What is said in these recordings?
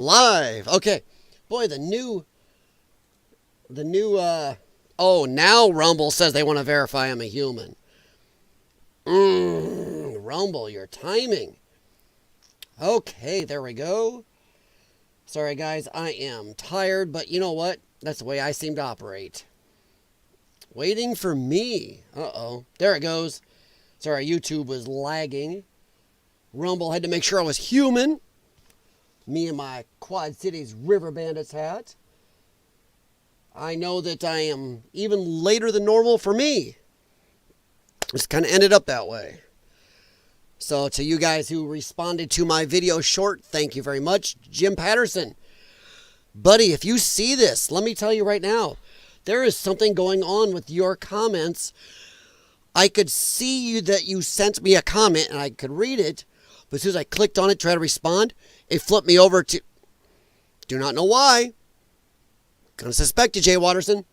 Live. Okay. Boy, oh, now Rumble says they want to verify I'm a human. Rumble, your timing. Okay, there we go. Sorry, guys, I am tired, but you know what? That's the way I seem to operate. Waiting for me. Uh-oh. There it goes. Sorry, YouTube was lagging. Rumble had to make sure I was human. Me and my Quad Cities River Bandits hat. I know that I am even later than normal for me. Just kind of ended up that way. So to you guys who responded to my video short, thank you very much. Jim Patterson. Buddy, if you see this, let me tell you right now, there is something going on with your comments. I could see that you sent me a comment and I could read it, but as soon as I clicked on it, try to respond, it flipped me over to, do not know why. Gonna suspect you, Jay Watterson.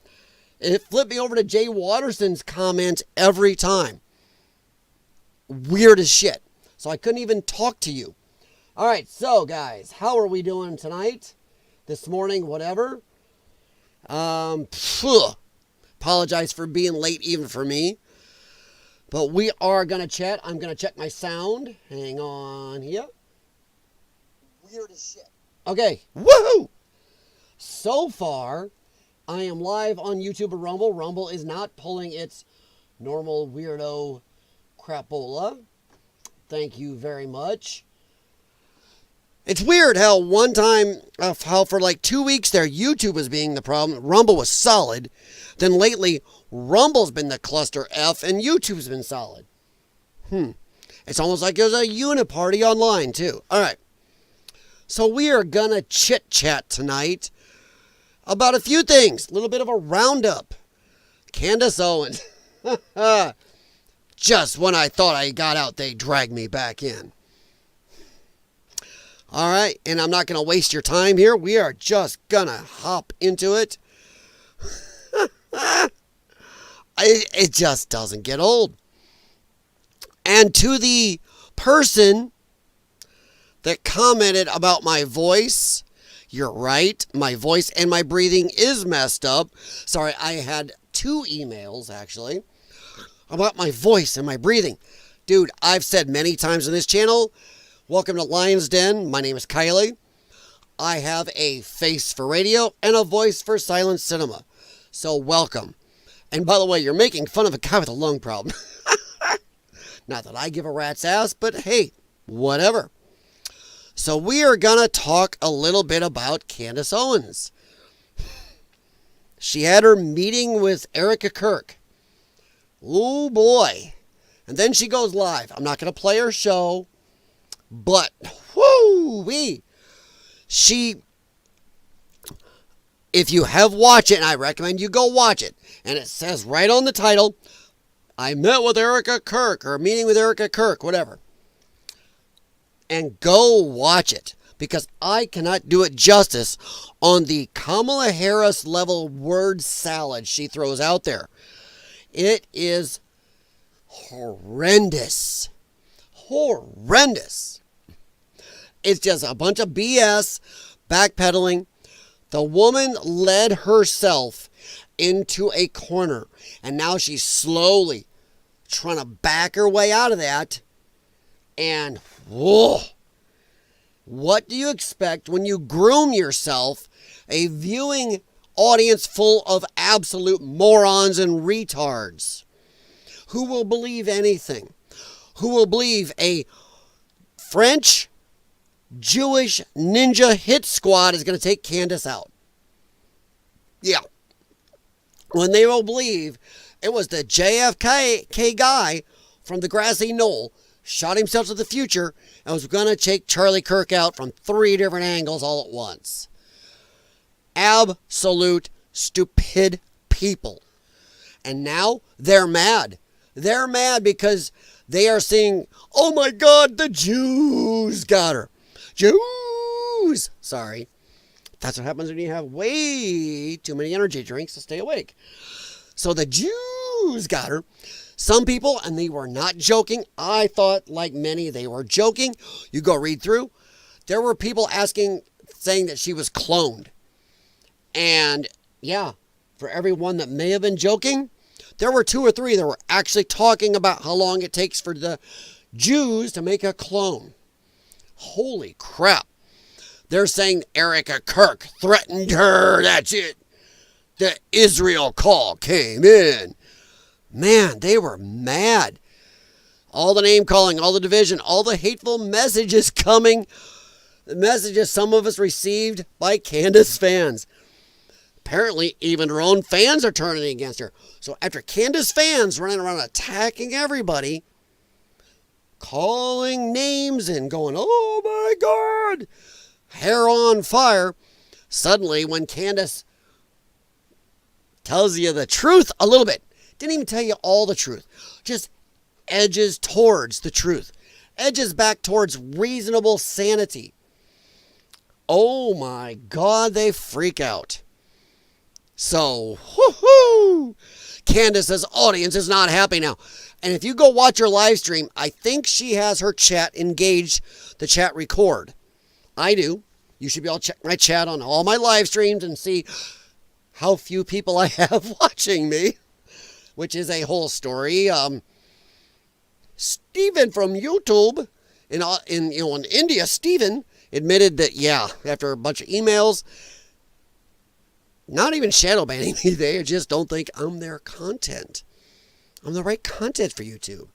It flipped me over to Jay Watterson's comment every time. Weird as shit. So I couldn't even talk to you. All right, so guys, how are we doing tonight? This morning, whatever. Apologize for being late even for me. But we are going to chat. I'm going to check my sound. Hang on here. Weird as shit. Okay. Woohoo! So far, I am live on YouTube or Rumble. Rumble is not pulling its normal weirdo crapola. Thank you very much. It's weird how one time, how for like 2 weeks there, YouTube was being the problem. Rumble was solid. Then lately, Rumble's been the cluster F and YouTube's been solid. It's almost like there's a uniparty online too. All right. So we are going to chit-chat tonight about a few things. A little bit of a roundup. Candace Owens. Just when I thought I got out, they dragged me back in. All right, and I'm not going to waste your time here. We are just going to hop into it. It just doesn't get old. And to the person that commented about my voice, you're right. My voice and my breathing is messed up. Sorry, I had 2 emails, actually, about my voice and my breathing. Dude, I've said many times on this channel, welcome to Lion's Den. My name is Kylie. I have a face for radio and a voice for silent cinema. So welcome. And by the way, you're making fun of a guy with a lung problem. Not that I give a rat's ass, but hey, whatever. So we are going to talk a little bit about Candace Owens. She had her meeting with Erika Kirk. Oh boy. And then she goes live. I'm not going to play her show. But, whoo-wee, if you have watched it, and I recommend you go watch it, and it says right on the title, I met with Erika Kirk, or meeting with Erika Kirk, whatever. And go watch it, because I cannot do it justice on the Kamala Harris level word salad she throws out there. It is horrendous. Horrendous. It's just a bunch of BS, backpedaling. The woman led herself into a corner, and now she's slowly trying to back her way out of that. And whoa, what do you expect when you groom yourself a viewing audience full of absolute morons and retards? Who will believe anything? Who will believe a French Jewish ninja hit squad is going to take Candace out? Yeah. When they will believe it was the JFK guy from the grassy knoll shot himself to the future and was going to take Charlie Kirk out from 3 different angles all at once. Absolute stupid people. And now they're mad. They're mad because they are seeing, oh my God, the Jews got her. Jews! Sorry. That's what happens when you have way too many energy drinks to stay awake. So the Jews got her. Some people, and they were not joking. I thought, like many, they were joking. You go read through. There were people asking saying that she was cloned. And yeah, for everyone that may have been joking, there were 2 or 3 that were actually talking about how long it takes for the Jews to make a clone. Holy crap. They're saying Erika Kirk threatened her. That's it. The Israel call came in. Man, they were mad. All the name calling, all the division, all the hateful messages coming. The messages some of us received by Candace fans. Apparently, even her own fans are turning against her. So after Candace fans running around attacking everybody, calling names and going, oh my God, hair on fire, suddenly when Candace tells you the truth a little bit, didn't even tell you all the truth, just edges towards the truth, edges back towards reasonable sanity. Oh my God, they freak out. So, whoo-hoo, Candace's audience is not happy now. And if you go watch her live stream, I think she has her chat engaged, the chat record. I do. You should be able to check my chat on all my live streams and see how few people I have watching me, which is a whole story. Stephen from YouTube in India, Stephen admitted that, yeah, after a bunch of emails, not even shadow banning me, they just don't think I'm their content. I'm the right content for YouTube.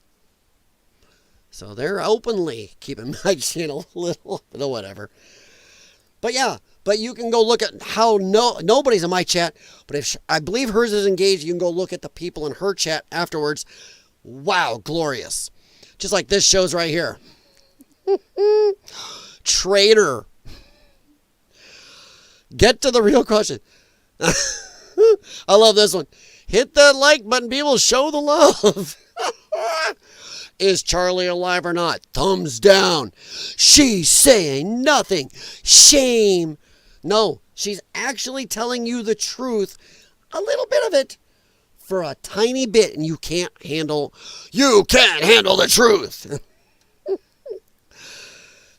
So they're openly keeping my channel a little, but whatever. But yeah, but you can go look at how nobody's in my chat, but if I believe hers is engaged, you can go look at the people in her chat afterwards. Wow, glorious. Just like this shows right here. Traitor. Get to the real question. I love this one. Hit that like button, people. Show the love. Is Charlie alive or not? Thumbs down. She's saying nothing. Shame. No, she's actually telling you the truth. A little bit of it. For a tiny bit, and you can't handle the truth.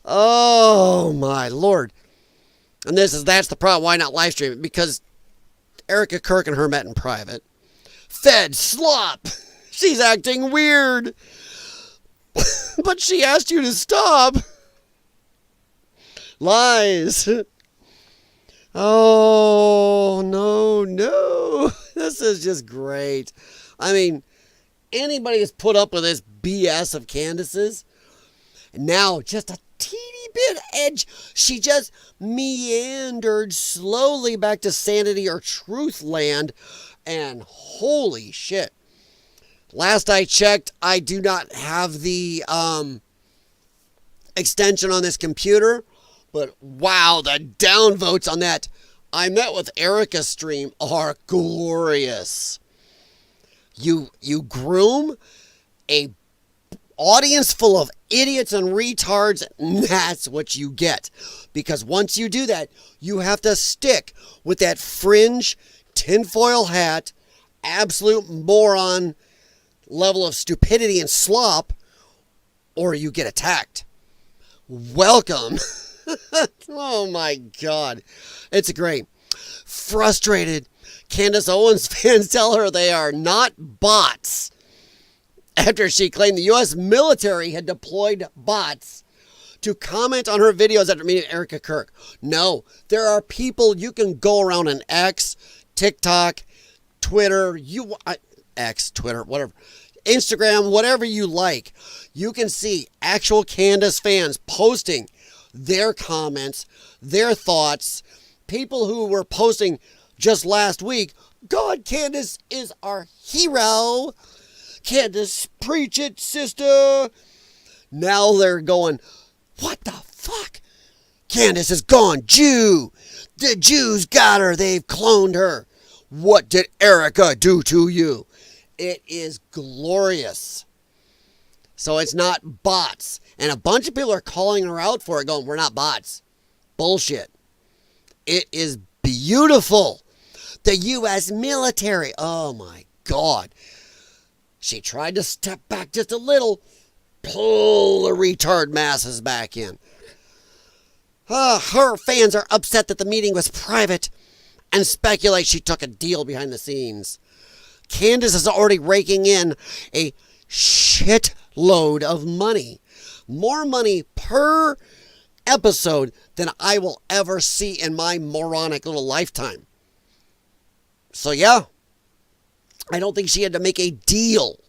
Oh my Lord. And that's the problem. Why not live stream it? Because Erika Kirk and her met in private. Fed slop. She's acting weird. But she asked you to stop. Lies. Oh, no. This is just great. I mean, anybody that's put up with this BS of Candace's, now just a teeny bit edge, she just meandered slowly back to sanity or truth land, and holy shit. Last I checked, I do not have the extension on this computer, but wow, the downvotes on that I Met with Erika stream are glorious. You groom a audience full of idiots and retards, and that's what you get. Because once you do that, you have to stick with that fringe, tinfoil hat, absolute moron level of stupidity and slop, or you get attacked. Welcome. Oh my God. It's great. Frustrated, Candace Owens fans tell her they are not bots after she claimed the U.S. military had deployed bots to comment on her videos after meeting Erika Kirk. No, there are people you can go around on X, TikTok, Twitter, Twitter, whatever, Instagram, whatever you like. You can see actual Candace fans posting their comments, their thoughts, people who were posting just last week, God, Candace is our hero. Candace, preach it, sister. Now they're going, what the fuck? Candace is gone. Jew. The Jews got her. They've cloned her. What did Erika do to you? It is glorious. So it's not bots. And a bunch of people are calling her out for it, going, we're not bots. Bullshit. It is beautiful. The U.S. military. Oh, my God. She tried to step back just a little. Pull the retard masses back in. Her fans are upset that the meeting was private and speculate she took a deal behind the scenes. Candace is already raking in a shitload of money. More money per episode than I will ever see in my moronic little lifetime. So yeah, I don't think she had to make a deal.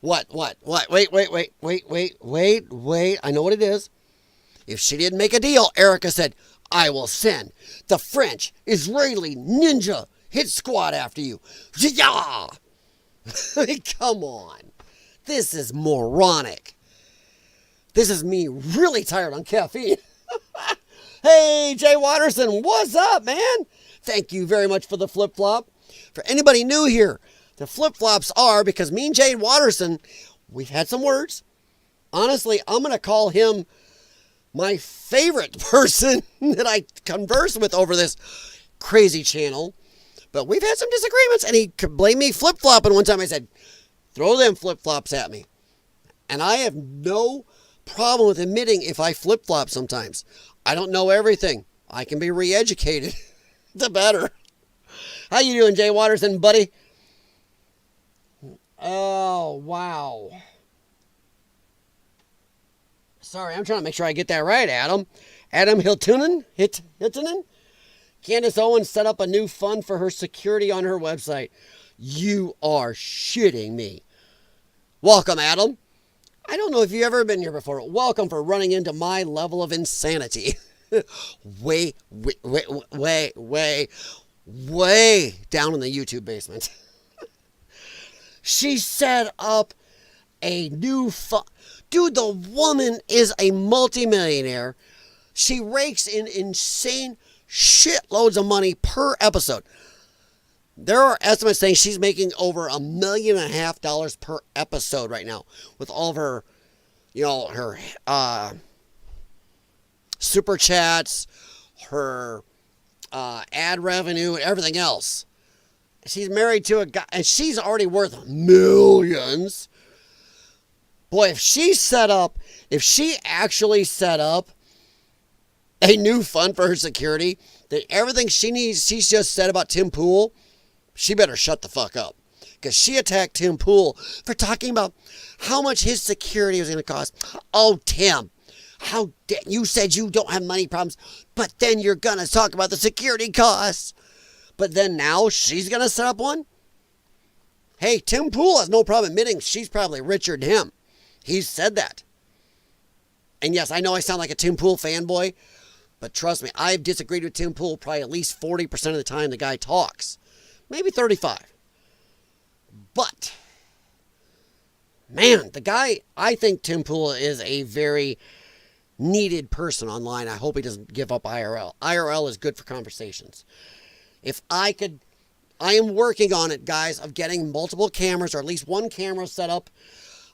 What? Wait. I know what it is. If she didn't make a deal, Erika said, I will send the French Israeli ninja hit squad after you. Yeah! Come on. This is moronic. This is me really tired on caffeine. Hey, Jay Watterson, what's up, man? Thank you very much for the flip-flop. For anybody new here, the flip-flops are because me and Jay Watterson, we've had some words. Honestly, I'm going to call him my favorite person that I converse with over this crazy channel. But we've had some disagreements, and he could blame me flip-flopping. One time I said, throw them flip-flops at me. And I have no problem with admitting if I flip-flop sometimes. I don't know everything. I can be re-educated. The better. How you doing, Jay Watterson, buddy? Oh, wow. Sorry, I'm trying to make sure I get that right, Adam. Adam Hiltunen? Candace Owens set up a new fund for her security on her website. You are shitting me. Welcome, Adam. I don't know if you've ever been here before. Welcome for running into my level of insanity. way down in the YouTube basement. She set up a new fund. Dude, the woman is a multimillionaire. She rakes in insane shitloads of money per episode. There are estimates saying she's making over $1.5 million per episode right now with all of her, her super chats, her ad revenue, and everything else. She's married to a guy, and she's already worth millions. Boy, if she actually set up a new fund for her security, that everything she's just said about Tim Pool, she better shut the fuck up. Because she attacked Tim Pool for talking about how much his security was going to cost. Oh, Tim, you said you don't have money problems, but then you're going to talk about the security costs. But then now she's going to set up one? Hey, Tim Pool has no problem admitting she's probably richer than him. He's said that. And yes, I know I sound like a Tim Pool fanboy, but trust me, I've disagreed with Tim Pool probably at least 40% of the time the guy talks. Maybe 35. But, man, the guy, I think Tim Pool is a very needed person online. I hope he doesn't give up IRL. IRL is good for conversations. If I am working on it, guys, of getting multiple cameras or at least one camera set up.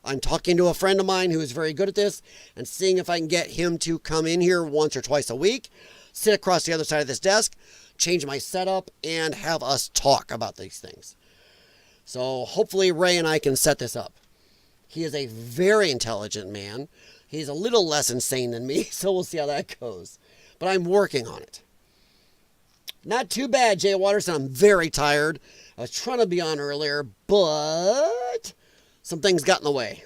I'm talking to a friend of mine who is very good at this and seeing if I can get him to come in here once or twice a week, sit across the other side of this desk, change my setup, and have us talk about these things. So hopefully Ray and I can set this up. He is a very intelligent man. He's a little less insane than me, so we'll see how that goes. But I'm working on it. Not too bad, Jay Watterson. I'm very tired. I was trying to be on earlier, but some things got in the way.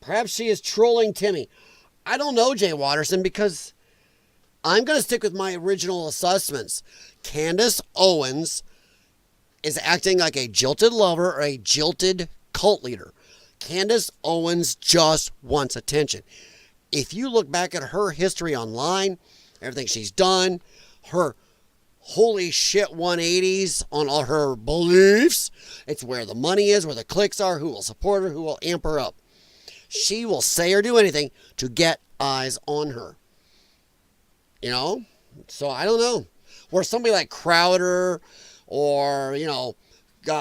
Perhaps she is trolling Timmy. I don't know, Jay Watterson, because I'm going to stick with my original assessments. Candace Owens is acting like a jilted lover or a jilted cult leader. Candace Owens just wants attention. If you look back at her history online, everything she's done, her holy shit 180s on all her beliefs, it's where the money is, where the clicks are, who will support her, who will amp her up. She will say or do anything to get eyes on her. So I don't know. Or somebody like Crowder or,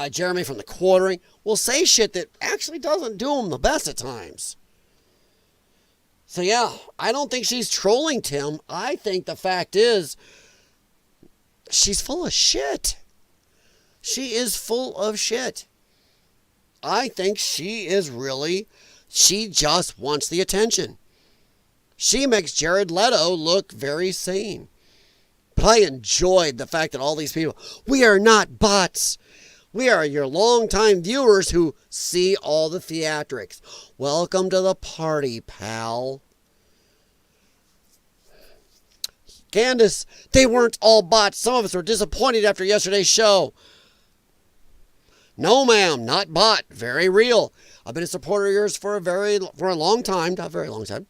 Jeremy from the Quartering will say shit that actually doesn't do them the best at times. So yeah, I don't think she's trolling Tim. I think the fact is she's full of shit. She is full of shit. I think she just wants the attention. She makes Jared Leto look very sane. But I enjoyed the fact that all these people, we are not bots. We are your longtime viewers who see all the theatrics. Welcome to the party, pal. Candace, they weren't all bots. Some of us were disappointed after yesterday's show. No, ma'am, not bot. Very real. I've been a supporter of yours for a long time. Not a very long time.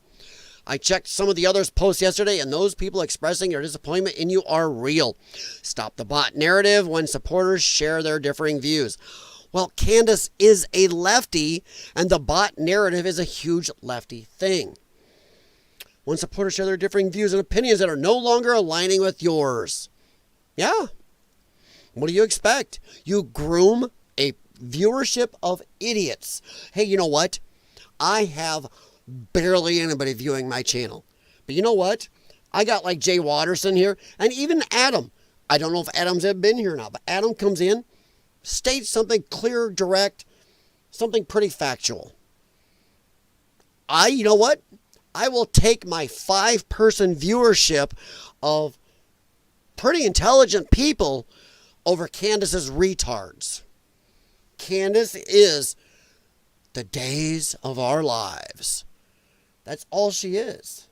I checked some of the others' posts yesterday, and those people expressing their disappointment in you are real. Stop the bot narrative when supporters share their differing views. Well, Candace is a lefty, and the bot narrative is a huge lefty thing. When supporters share their differing views and opinions that are no longer aligning with yours. Yeah. What do you expect? You groom a viewership of idiots. Hey, you know what? I have barely anybody viewing my channel. But you know what? I got like Jay Watterson here, and even Adam. I don't know if Adam's ever been here or not, but Adam comes in, states something clear, direct, something pretty factual. You know what? I will take my 5-person viewership of pretty intelligent people over Candace's retards. Candace is the days of our lives. That's all she is.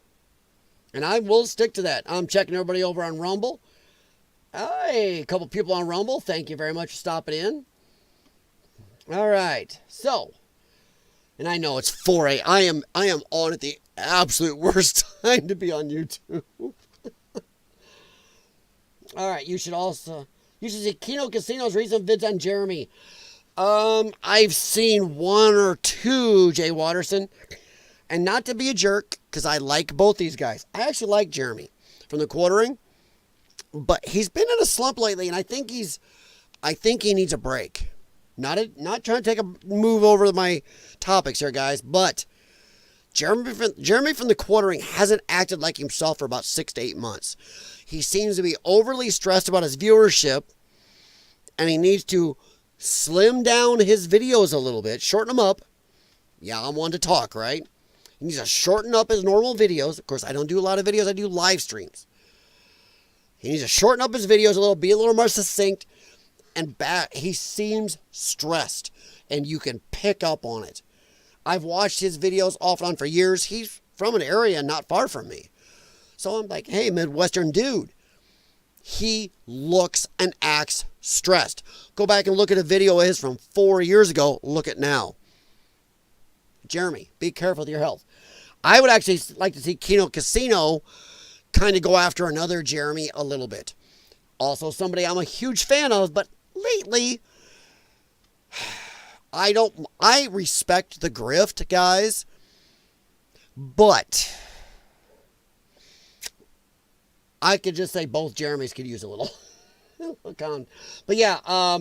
And I will stick to that. I'm checking everybody over on Rumble. Hey, a couple people on Rumble. Thank you very much for stopping in. All right. So, and I know it's 4 a.m. I am on at the absolute worst time to be on YouTube. All right. You should see Kino Casino's recent vids on Jeremy. I've seen 1 or 2, Jay Watterson. And not to be a jerk, because I like both these guys. I actually like Jeremy from the Quartering. But he's been in a slump lately, and I think he needs a break. Not trying to take a move over my topics here, guys, but Jeremy from the Quartering hasn't acted like himself for about 6 to 8 months. He seems to be overly stressed about his viewership, and he needs to slim down his videos a little bit, shorten them up. Yeah, I'm one to talk, right? He needs to shorten up his normal videos. Of course, I don't do a lot of videos. I do live streams. He needs to shorten up his videos a little, be a little more succinct, and he seems stressed, and you can pick up on it. I've watched his videos off and on for years. He's from an area not far from me. So I'm like, hey, Midwestern dude. He looks and acts stressed. Go back and look at a video of his from 4 years ago. Look at now. Jeremy, be careful with your health. I would actually like to see Kino Casino kind of go after another Jeremy a little bit. Also somebody I'm a huge fan of, but lately, I respect the grift, guys, but I could just say both Jeremys could use a little. But yeah,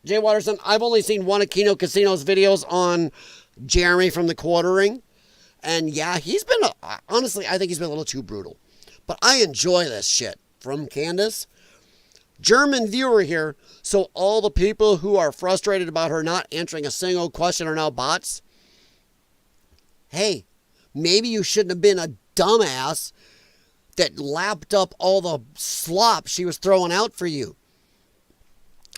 Jay Watterson, I've only seen one of Kino Casino's videos on Jeremy from the Quartering. And yeah, he's been, honestly, I think he's been a little too brutal. But I enjoy this shit from Candace. German viewer here, so all the people who are frustrated about her not answering a single question are now bots. Hey, maybe you shouldn't have been a dumbass that lapped up all the slop she was throwing out for you.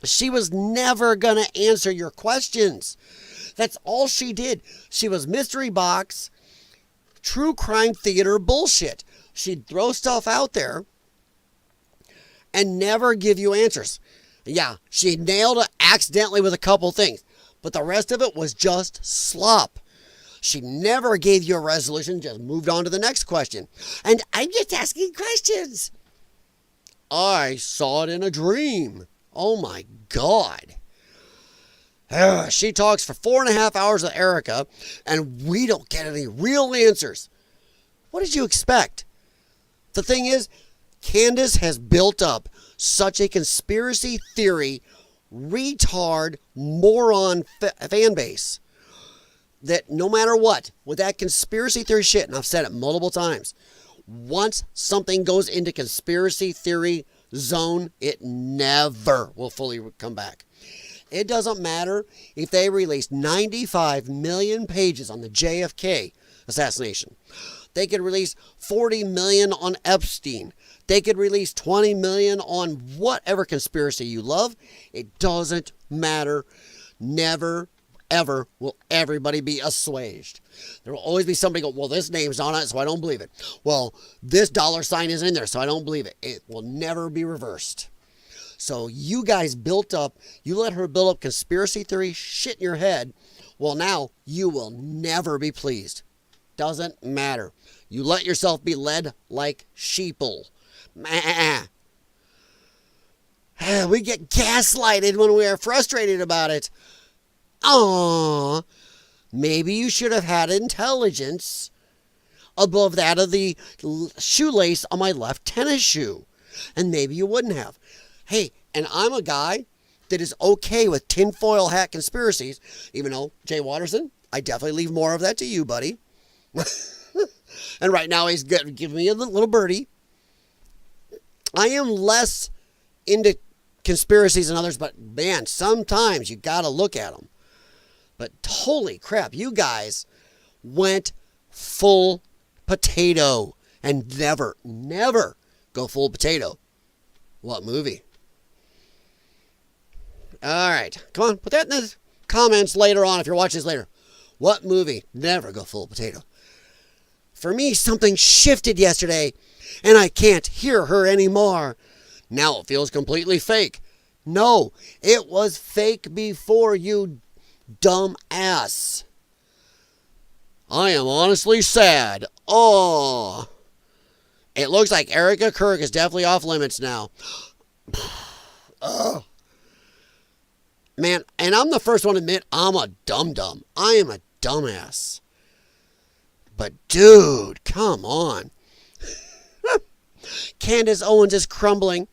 She was never going to answer your questions. That's all she did. She was mystery box, true crime theater bullshit. She'd throw stuff out there and never give you answers. Yeah, she nailed it accidentally with a couple things, but the rest of it was just slop. She never gave you a resolution, just moved on to the next question. And I'm just asking questions. I saw it in a dream. Oh my God. She talks for 4.5 hours with Erika, and we don't get any real answers. What did you expect? The thing is, Candace has built up such a conspiracy theory, retard, moron fan base that no matter what, with that conspiracy theory shit, and I've said it multiple times, once something goes into conspiracy theory zone, it never will fully come back. It doesn't matter if they released 95 million pages on the JFK assassination. They could release 40 million on Epstein. They could release 20 million on whatever conspiracy you love. It doesn't matter. Never, ever will everybody be assuaged. There will always be somebody go, well, this name's on it, so I don't believe it. Well, this dollar sign is in there, so I don't believe it. It will never be reversed. So you guys you let her build up conspiracy theory shit in your head. Well, now you will never be pleased. Doesn't matter. You let yourself be led like sheeple. We get gaslighted when we are frustrated about it. Aww. Maybe you should have had intelligence above that of the shoelace on my left tennis shoe. And maybe you wouldn't have. Hey, and I'm a guy that is okay with tinfoil hat conspiracies, even though, Jay Watterson, I definitely leave more of that to you, buddy. And right now he's giving me a little birdie. I am less into conspiracies than others, but man, sometimes you got to look at them. But holy crap, you guys went full potato and never go full potato. What movie? All right, come on, put that in the comments later on if you're watching this later. What movie never go full potato? For me, something shifted yesterday, and I can't hear her anymore. Now it feels completely fake. No, it was fake before, you dumb ass. I am honestly sad. Oh. It looks like Erika Kirk is definitely off limits now. Oh. Man, and I'm the first one to admit I'm a dum-dum. I am a dumbass. But dude, come on. Candace Owens is crumbling,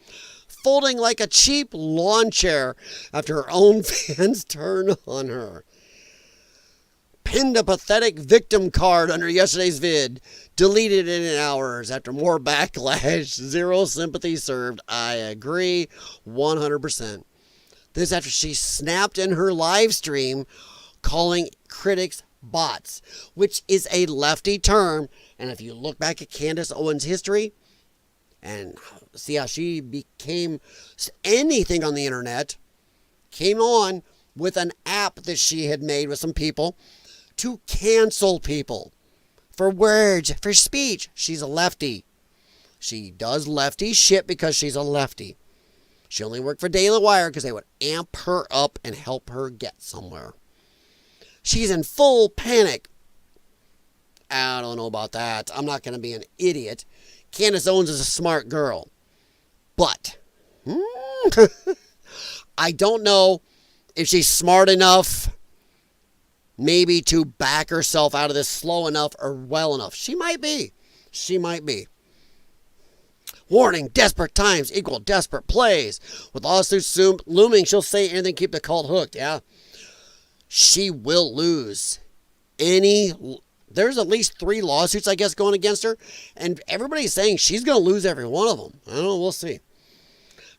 folding like a cheap lawn chair after her own fans turn on her. Pinned a pathetic victim card under yesterday's vid. Deleted it in hours after more backlash. Zero sympathy served. I agree 100%. This after she snapped in her live stream calling critics bots, which is a lefty term. And if you look back at Candace Owens' history and see how she became anything on the internet, came on with an app that she had made with some people to cancel people for words, for speech. She's a lefty. She does lefty shit because she's a lefty. She only worked for Daily Wire because they would amp her up and help her get somewhere. She's in full panic. I don't know about that. I'm not going to be an idiot. Candace Owens is a smart girl. But I don't know if she's smart enough maybe to back herself out of this slow enough or well enough. She might be. She might be. Warning, desperate times equal desperate plays. With lawsuits looming, she'll say anything to keep the cult hooked, yeah? She will lose there's at least 3 lawsuits, I guess, going against her. And everybody's saying she's going to lose every one of them. I don't know, we'll see.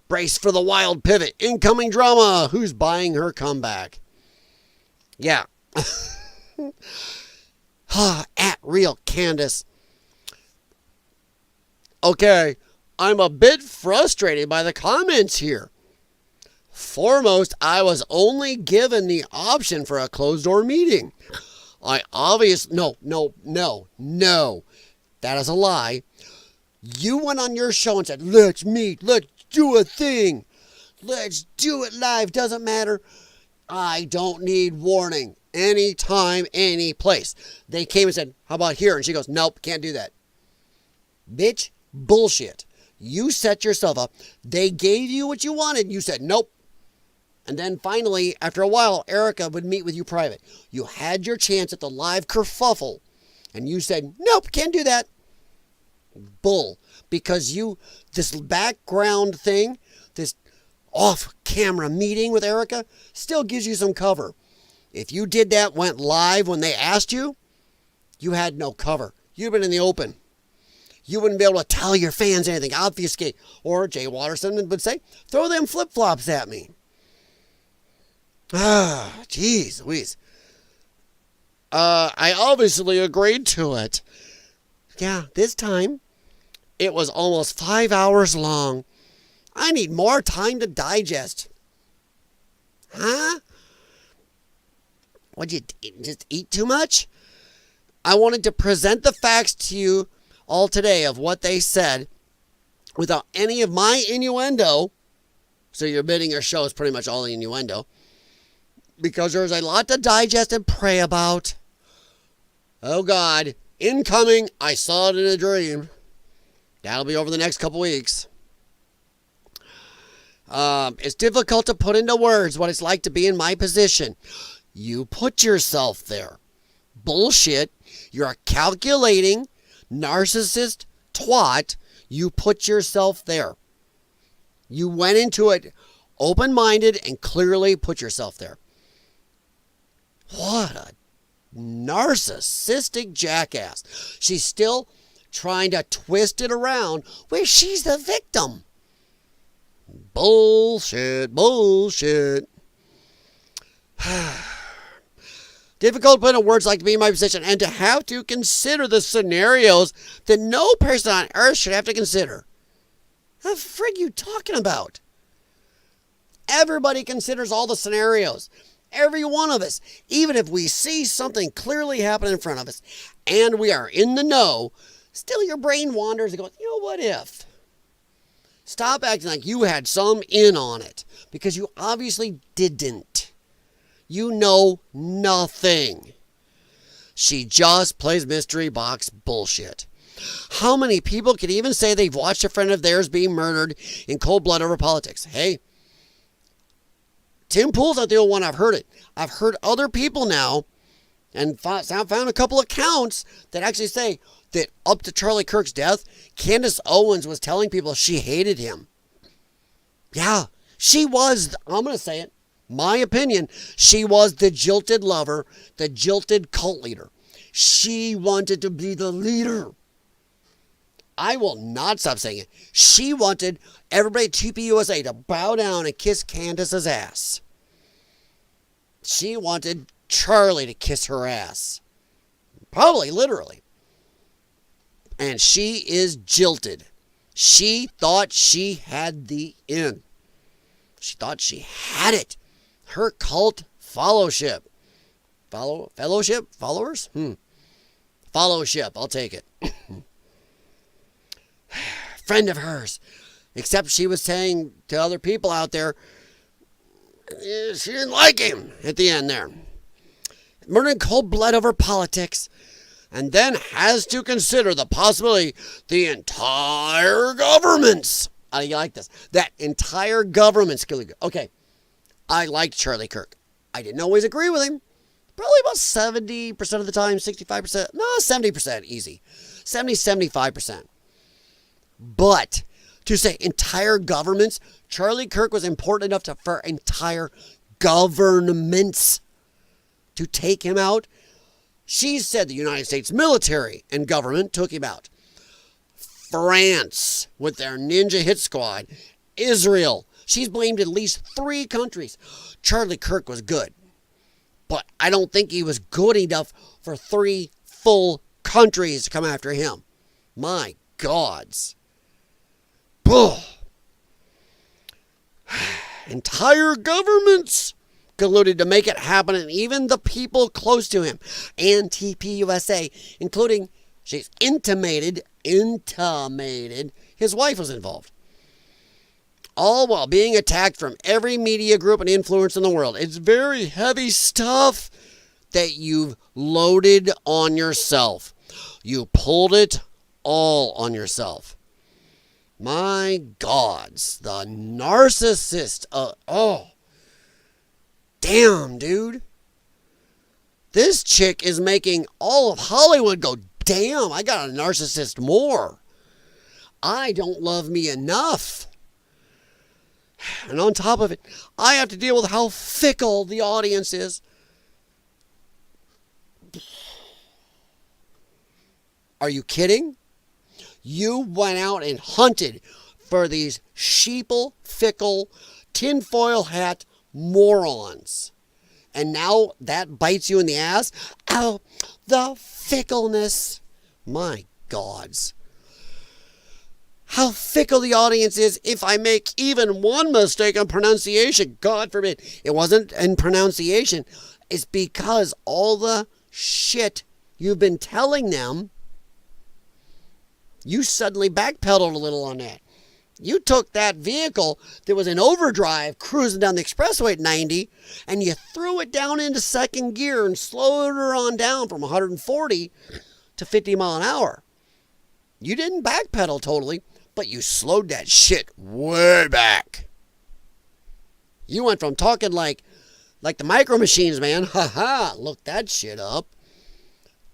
Brace for the wild pivot. Incoming drama. Who's buying her comeback? Yeah. At real Candace. Okay, I'm a bit frustrated by the comments here. Foremost, I was only given the option for a closed-door meeting. No. That is a lie. You went on your show and said, let's meet, let's do a thing. Let's do it live, doesn't matter. I don't need warning. Anytime, any place. They came and said, how about here? And she goes, nope, can't do that. Bitch, bullshit. You set yourself up. They gave you what you wanted. You said, nope. And then finally, after a while, Erika would meet with you private. You had your chance at the live kerfuffle. And you said, nope, can't do that. Bull. Because this background thing, this off-camera meeting with Erika, still gives you some cover. If you did that, went live when they asked you, you had no cover. You'd been in the open. You wouldn't be able to tell your fans anything, obfuscate. Or Jay Watterson would say, throw them flip-flops at me. Jeez Louise. I obviously agreed to it. Yeah, this time it was almost 5 hours long. I need more time to digest. Huh? Would you just eat too much? I wanted to present the facts to you all today of what they said without any of my innuendo. So your bidding or show is pretty much all innuendo. Because there's a lot to digest and pray about. Oh God, incoming, I saw it in a dream. That'll be over the next couple weeks. It's difficult to put into words what it's like to be in my position. You put yourself there. Bullshit. You're a calculating, narcissist twat. You put yourself there. You went into it open-minded and clearly put yourself there. What a narcissistic jackass. She's still trying to twist it around where she's the victim. Bullshit, bullshit. Difficult to put in words like to be in my position and to have to consider the scenarios that no person on earth should have to consider. What the frig you talking about? Everybody considers all the scenarios. Every one of us. Even if we see something clearly happen in front of us and we are in the know, still your brain wanders and goes, you know, what if? Stop acting like you had some in on it, because you obviously didn't. You know nothing. She just plays mystery box bullshit. How many people can even say they've watched a friend of theirs being murdered in cold blood over politics? Hey, Tim Pool's not the only one I've heard it. I've heard other people now, and found a couple of accounts that actually say that up to Charlie Kirk's death, Candace Owens was telling people she hated him. Yeah, she was, I'm going to say it, my opinion, she was the jilted lover, the jilted cult leader. She wanted to be the leader. I will not stop saying it. She wanted everybody at TPUSA to bow down and kiss Candace's ass. She wanted Charlie to kiss her ass. Probably, literally. And she is jilted. She thought she had the in. She thought she had it. Her cult fellowship. Fellowship? Followers? Fellowship. I'll take it. Friend of hers. Except she was saying to other people out there, she didn't like him at the end there. Murder in cold blood over politics. And then has to consider the possibility the entire government's. How do you like this? That entire government's. Okay, I liked Charlie Kirk. I didn't always agree with him. Probably about 70% of the time, 65%. No, 70% easy. 75%. But to say entire governments, Charlie Kirk was important enough for entire governments to take him out. She said the United States military and government took him out. France with their ninja hit squad. Israel. She's blamed at least 3 countries. Charlie Kirk was good. But I don't think he was good enough for 3 full countries to come after him. My gods. Entire governments colluded to make it happen, and even the people close to him and TPUSA, including, she's intimated, his wife was involved. All while being attacked from every media group and influence in the world. It's very heavy stuff that you've loaded on yourself. You pulled it all on yourself. My gods, the narcissist. Damn, dude. This chick is making all of Hollywood go, damn, I got a narcissist more. I don't love me enough. And on top of it, I have to deal with how fickle the audience is. Are you kidding? You went out and hunted for these sheeple, fickle, tinfoil hat morons. And now that bites you in the ass? Oh, the fickleness. My gods. How fickle the audience is if I make even one mistake on pronunciation. God forbid. It wasn't in pronunciation. It's because all the shit you've been telling them, you suddenly backpedaled a little on that. You took that vehicle that was in overdrive cruising down the expressway at 90 and you threw it down into second gear and slowed her on down from 140 to 50 mile an hour. You didn't backpedal totally, but you slowed that shit way back. You went from talking like the Micro Machines, man, look that shit up,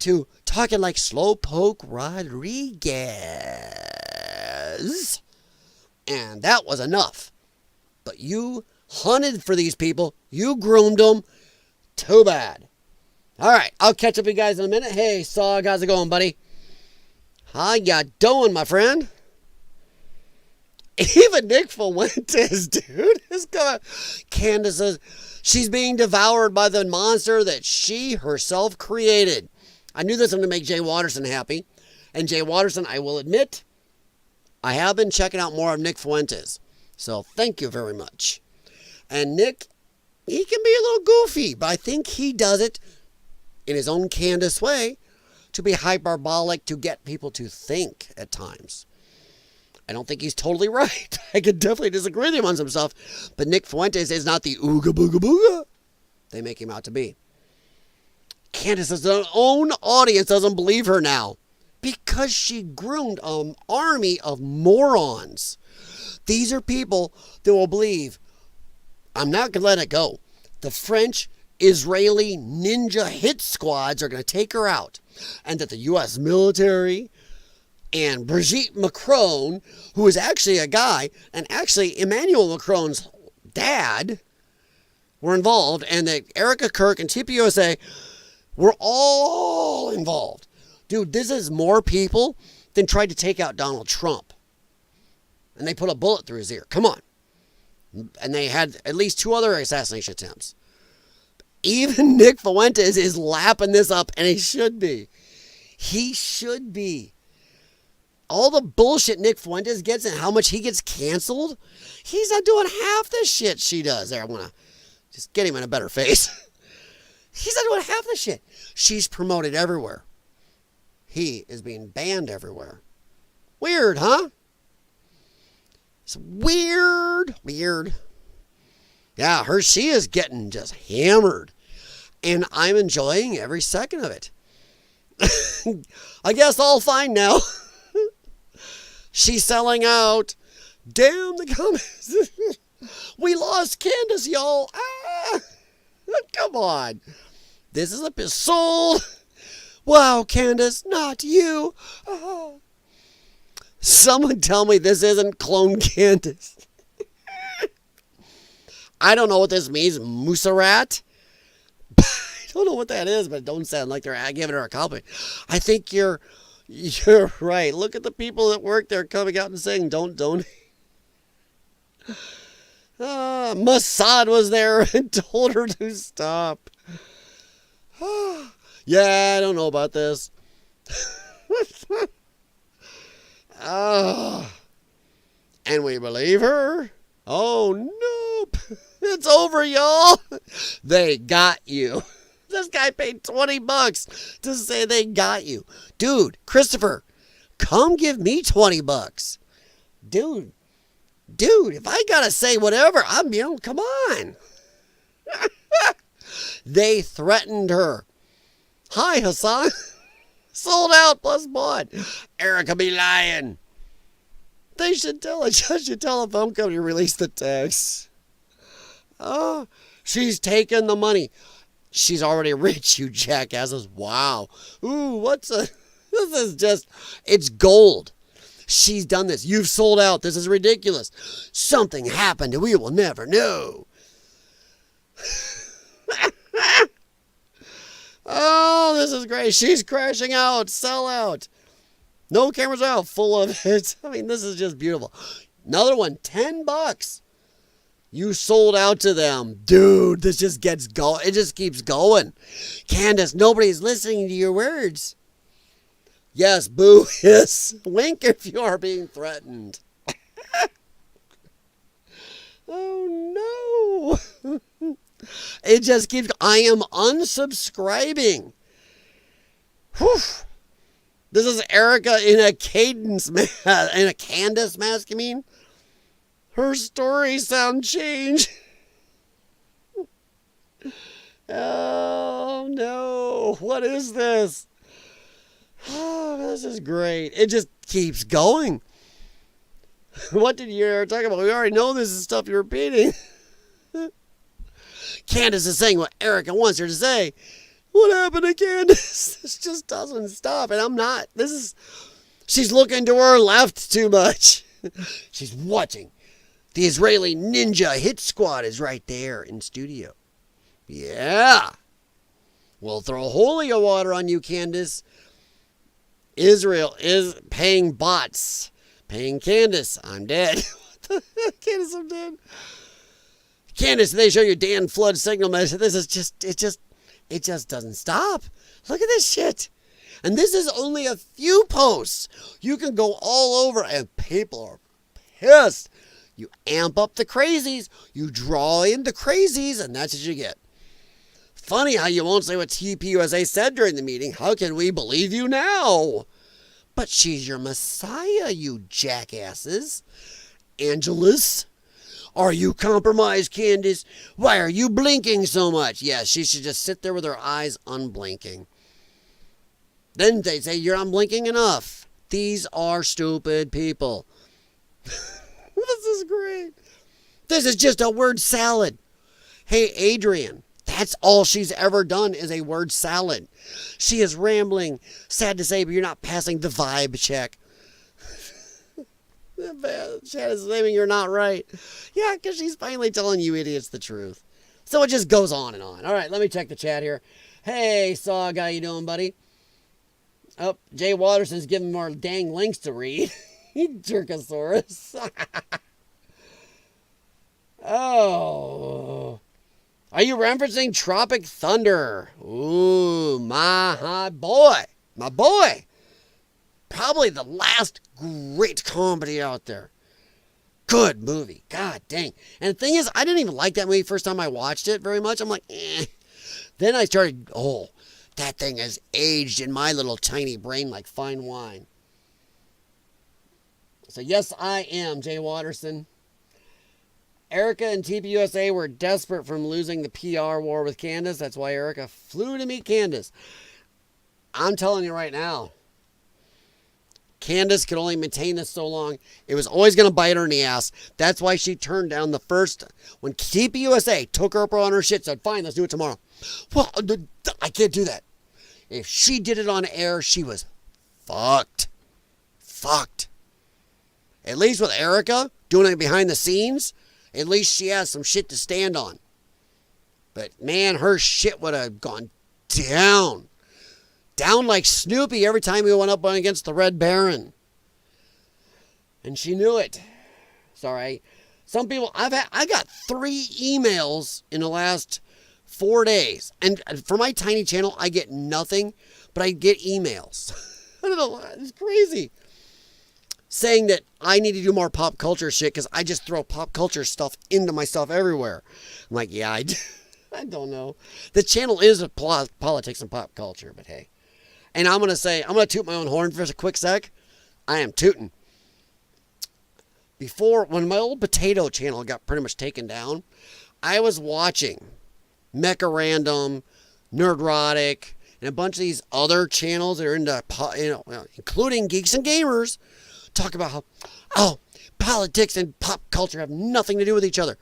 to talking like Slowpoke Rodriguez. And that was enough. But you hunted for these people. You groomed them. Too bad. All right, I'll catch up with you guys in a minute. Hey, Sog, how's it going, buddy? How ya doing, my friend? Even Nick Fuentes, dude, is going. Candace says she's being devoured by the monster that she herself created. I knew this was going to make Jay Watterson happy. And Jay Watterson, I will admit, I have been checking out more of Nick Fuentes. So thank you very much. And Nick, he can be a little goofy, but I think he does it in his own Candace way to be hyperbolic, to get people to think at times. I don't think he's totally right. I could definitely disagree with him on some stuff. But Nick Fuentes is not the ooga booga booga they make him out to be. Candace's own audience doesn't believe her now because she groomed an army of morons. These are people that will believe, I'm not going to let it go. The French, Israeli ninja hit squads are going to take her out. And that the U.S. military and Brigitte Macron, who is actually a guy, and actually Emmanuel Macron's dad, were involved. And that Erika Kirk and TPUSA were all involved. Dude, this is more people than tried to take out Donald Trump. And they put a bullet through his ear. Come on. And they had at least 2 other assassination attempts. Even Nick Fuentes is lapping this up, and he should be. He should be. All the bullshit Nick Fuentes gets and how much he gets canceled, he's not doing half the shit she does. There, I'm going to just get him in a better face. He's not doing half the shit. She's promoted everywhere. He is being banned everywhere. Weird, huh? It's weird. Yeah, she is getting just hammered. And I'm enjoying every second of it. I guess all fine now. She's selling out. Damn the comments. We lost Candace, y'all. Come on. This is a bit sold. Wow, Candace, not you. Someone tell me this isn't clone Candace. I don't know what this means. Musarat? I don't know what that is, but it don't sound like they're giving her a compliment. I think you're right. Look at the people that work there coming out and saying, don't. Mossad was there and told her to stop. Yeah, I don't know about this. And we believe her? Oh, nope. It's over, y'all. They got you. This guy paid $20 to say they got you. Dude, Christopher, come give me $20. Dude, if I gotta say whatever, come on. They threatened her. Hi, Hassan. Sold out plus bought. Erika be lying. They should tell a telephone company to release the text. Oh, she's taking the money. She's already rich, you jackasses. Wow. Ooh, this is just, it's gold. She's done this. You've sold out. This is ridiculous. Something happened and we will never know. Oh, this is great. She's crashing out. Sell out. No cameras out. Full of it. I mean, this is just beautiful. Another one. $10. You sold out to them. Dude, this just gets going. It just keeps going. Candace, nobody's listening to your words. Yes, boo, hiss, wink if you are being threatened. Oh no. It just keeps, I am unsubscribing. Whew. This is Erika in a Candace mask, you mean? Her story sound changed. Oh no, what is this? Oh, this is great. It just keeps going. What did you talk about? We already know this is stuff you're repeating. Candace is saying what Erika wants her to say. What happened to Candace? This just doesn't stop. And I'm not. She's looking to her left too much. She's watching. The Israeli Ninja Hit Squad is right there in studio. Yeah. We'll throw holy water on you, Candace. Israel is paying bots. Paying Candace. I'm dead. Candace, I'm dead. Candace, they show you Dan Flood signal message. This is just, it just doesn't stop. Look at this shit. And this is only a few posts. You can go all over and people are pissed. You amp up the crazies. You draw in the crazies and that's what you get. Funny how you won't say what TPUSA said during the meeting. How can we believe you now? But she's your messiah, you jackasses. Angelus, are you compromised, Candace? Why are you blinking so much? Yeah, she should just sit there with her eyes unblinking. Then they say, you're unblinking enough. These are stupid people. This is great. This is just a word salad. Hey, Adrian. That's all she's ever done is a word salad. She is rambling. Sad to say, but you're not passing the vibe check. Chad is saying you're not right. Yeah, because she's finally telling you idiots the truth. So it just goes on and on. All right, let me check the chat here. Hey, Saw Guy, you doing, buddy? Oh, Jay Waterson's giving more dang links to read. Jerkosaurus. Oh. Are you referencing Tropic Thunder? Ooh, my boy. My boy. Probably the last great comedy out there. Good movie. God dang. And the thing is, I didn't even like that movie first time I watched it very much. I'm like, eh. Then I started, oh, that thing has aged in my little tiny brain like fine wine. So yes, I am Jay Waterson. Erika and TPUSA were desperate from losing the PR war with Candace. That's why Erika flew to meet Candace. I'm telling you right now, Candace could only maintain this so long. It was always going to bite her in the ass. That's why she turned down the first, when TPUSA took her up on her shit, said, fine, let's do it tomorrow. Well, I can't do that. If she did it on air, she was fucked. Fucked. At least with Erika doing it behind the scenes, at least she has some shit to stand on. But man, her shit would have gone down. Down like Snoopy every time he went up against the Red Baron. And she knew it. Sorry. Some people, I got 3 emails in the last 4 days. And for my tiny channel, I get nothing, but I get emails. I don't know, it's crazy. Saying that I need to do more pop culture shit because I just throw pop culture stuff into my stuff everywhere. I'm like, yeah, I don't know. The channel is politics and pop culture, but hey. And I'm going to toot my own horn for a quick sec. I am tooting. Before, when my old potato channel got pretty much taken down, I was watching Mecha Random, Nerdrotic, and a bunch of these other channels that are into, including Geeks and Gamers, talk about how, politics and pop culture have nothing to do with each other.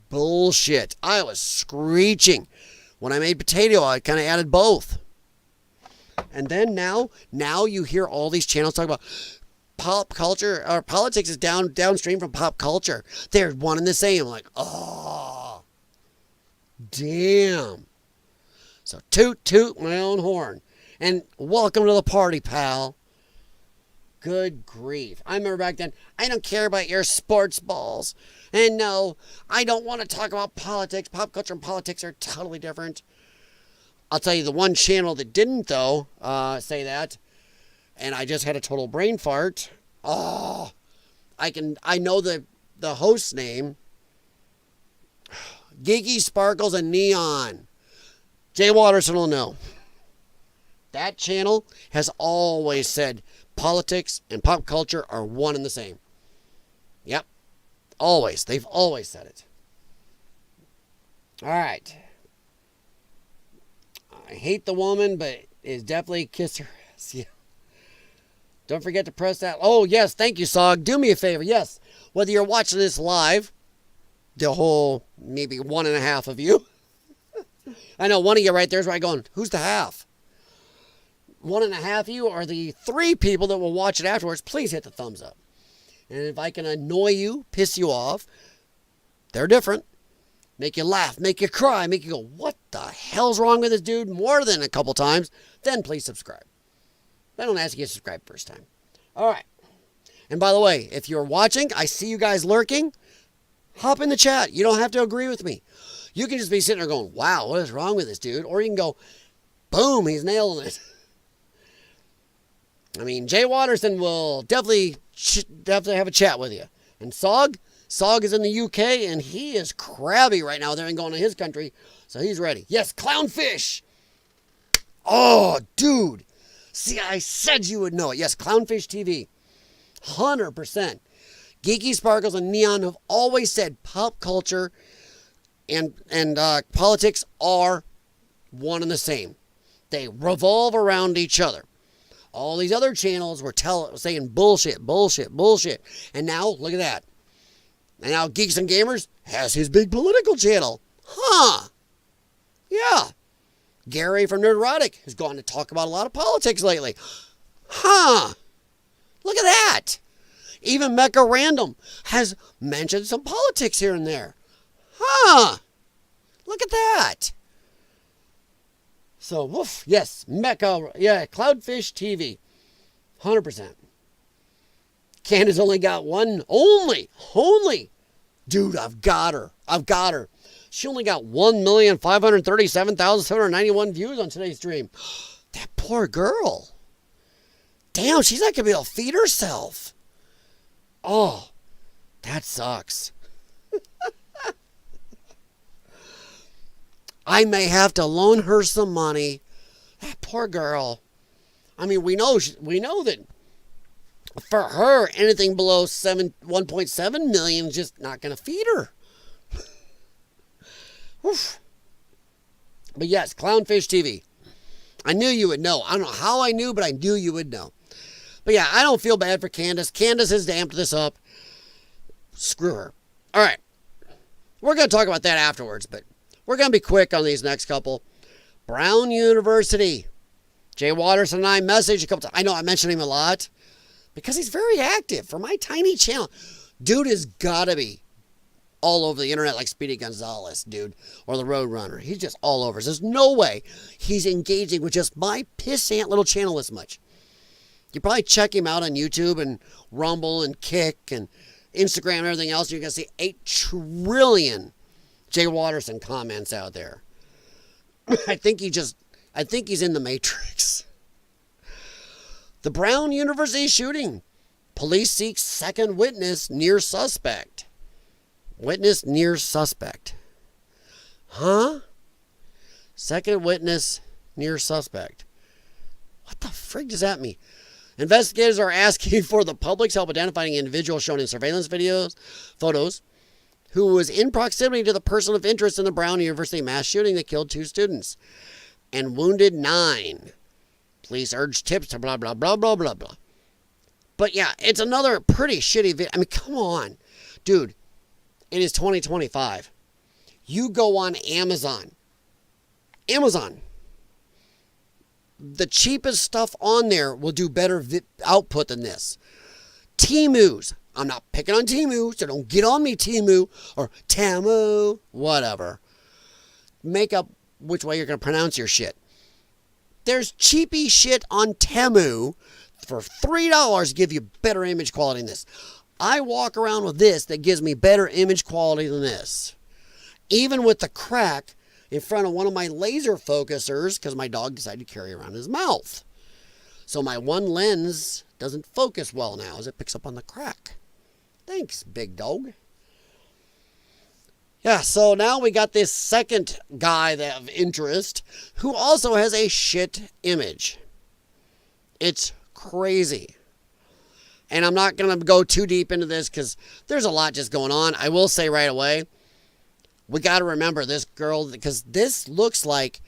Bullshit. I was screeching. When I made potato, I kind of added both. And then now you hear all these channels talk about pop culture, or politics is downstream from pop culture. They're one and the same. I'm like, oh, damn. So toot my own horn. And welcome to the party, pal. Good grief. I remember back then, I don't care about your sports balls. And no, I don't want to talk about politics. Pop culture and politics are totally different. I'll tell you the one channel that didn't, though, say that. And I just had a total brain fart. Oh, I know the host's name. Geeky Sparkles and Neon. Jay Watterson will know. That channel has always said politics and pop culture are one and the same. Yep. Always. They've always said it. All right. I hate the woman, but is definitely kiss her ass. Yeah. Don't forget to press that. Oh, yes. Thank you, Sog. Do me a favor. Yes. Whether you're watching this live, the whole maybe 1.5 of you. I know one of you right there is right going, who's the half? 1.5 of you are the 3 people that will watch it afterwards. Please hit the thumbs up. And if I can annoy you, piss you off, they're different. Make you laugh, make you cry, make you go, what the hell's wrong with this dude? More than a couple times, then please subscribe. I don't ask you to subscribe first time. All right. And by the way, if you're watching, I see you guys lurking, hop in the chat. You don't have to agree with me. You can just be sitting there going, wow, what is wrong with this dude? Or you can go, boom, he's nailing it. I mean, Jay Watterson will definitely have a chat with you. And Sog is in the UK, and he is crabby right now. They're going to his country, so he's ready. Yes, Clownfish. Oh, dude. See, I said you would know it. Yes, Clownfish TV. 100%. Geeky Sparkles and Neon have always said pop culture and politics are one and the same. They revolve around each other. All these other channels were saying bullshit. And now, look at that. And now Geeks and Gamers has his big political channel. Huh. Yeah. Gary from Nerdrotic has gone to talk about a lot of politics lately. Huh. Look at that. Even Mecha Random has mentioned some politics here and there. Huh. Look at that. So, woof, yes, Mecha, yeah, Cloudfish TV, 100%. Candace only got one, only, dude, I've got her. She only got 1,537,791 views on today's stream. That poor girl. Damn, she's not going to be able to feed herself. Oh, that sucks. I may have to loan her some money. That poor girl. I mean, we know that for her, anything below 1.7 million is just not going to feed her. But yes, Clownfish TV. I knew you would know. I don't know how I knew, but I knew you would know. But yeah, I don't feel bad for Candace. Candace has amped this up. Screw her. All right. We're going to talk about that afterwards, but we're going to be quick on these next couple. Brown University. Jay Watterson and I messaged a couple times. I know I mentioned him a lot because he's very active for my tiny channel. Dude has got to be all over the internet like Speedy Gonzalez, dude, or the Roadrunner. He's just all over. There's no way he's engaging with just my pissant little channel this much. You probably check him out on YouTube and Rumble and Kick and Instagram and everything else. You're going to see 8 trillion Jay Watterson comments out there. I think he's in the Matrix. The Brown University shooting. Police seek second witness near suspect. Witness near suspect. Huh? Second witness near suspect. What the frig does that mean? Investigators are asking for the public's help identifying an individual shown in surveillance photos, who was in proximity to the person of interest in the Brown University mass shooting that killed 2 students and wounded 9. Police urge tips to blah, blah, blah, blah, blah, blah. But yeah, it's another pretty shitty video. I mean, come on. Dude, it is 2025. You go on Amazon. The cheapest stuff on there will do better output than this. Temu's. I'm not picking on Temu, so don't get on me, Temu, or Tamu, whatever. Make up which way you're going to pronounce your shit. There's cheapy shit on Temu for $3 give you better image quality than this. I walk around with this that gives me better image quality than this. Even with the crack in front of one of my laser focusers, because my dog decided to carry around his mouth. So my one lens doesn't focus well now as it picks up on the crack. Thanks, big dog. Yeah, so now we got this second guy of interest who also has a shit image. It's crazy. And I'm not going to go too deep into this because there's a lot just going on. I will say right away, we got to remember this girl, because this looks like,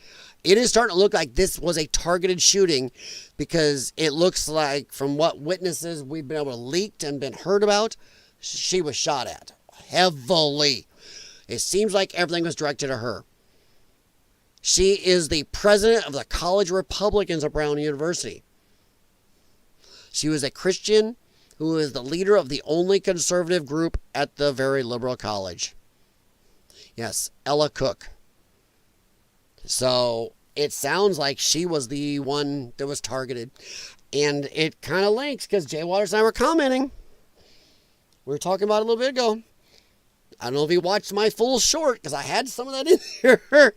it is starting to look like this was a targeted shooting, because it looks like, from what witnesses we've been able to leak and been heard about, she was shot at heavily. It seems like everything was directed at her. She is the president of the College Republicans at Brown University. She was a Christian who is the leader of the only conservative group at the very liberal college. Yes, Erika Kirk. So it sounds like she was the one that was targeted. And it kind of links, because Jay Waters and I were commenting. We were talking about it a little bit ago. I don't know if you watched my full short, because I had some of that in here.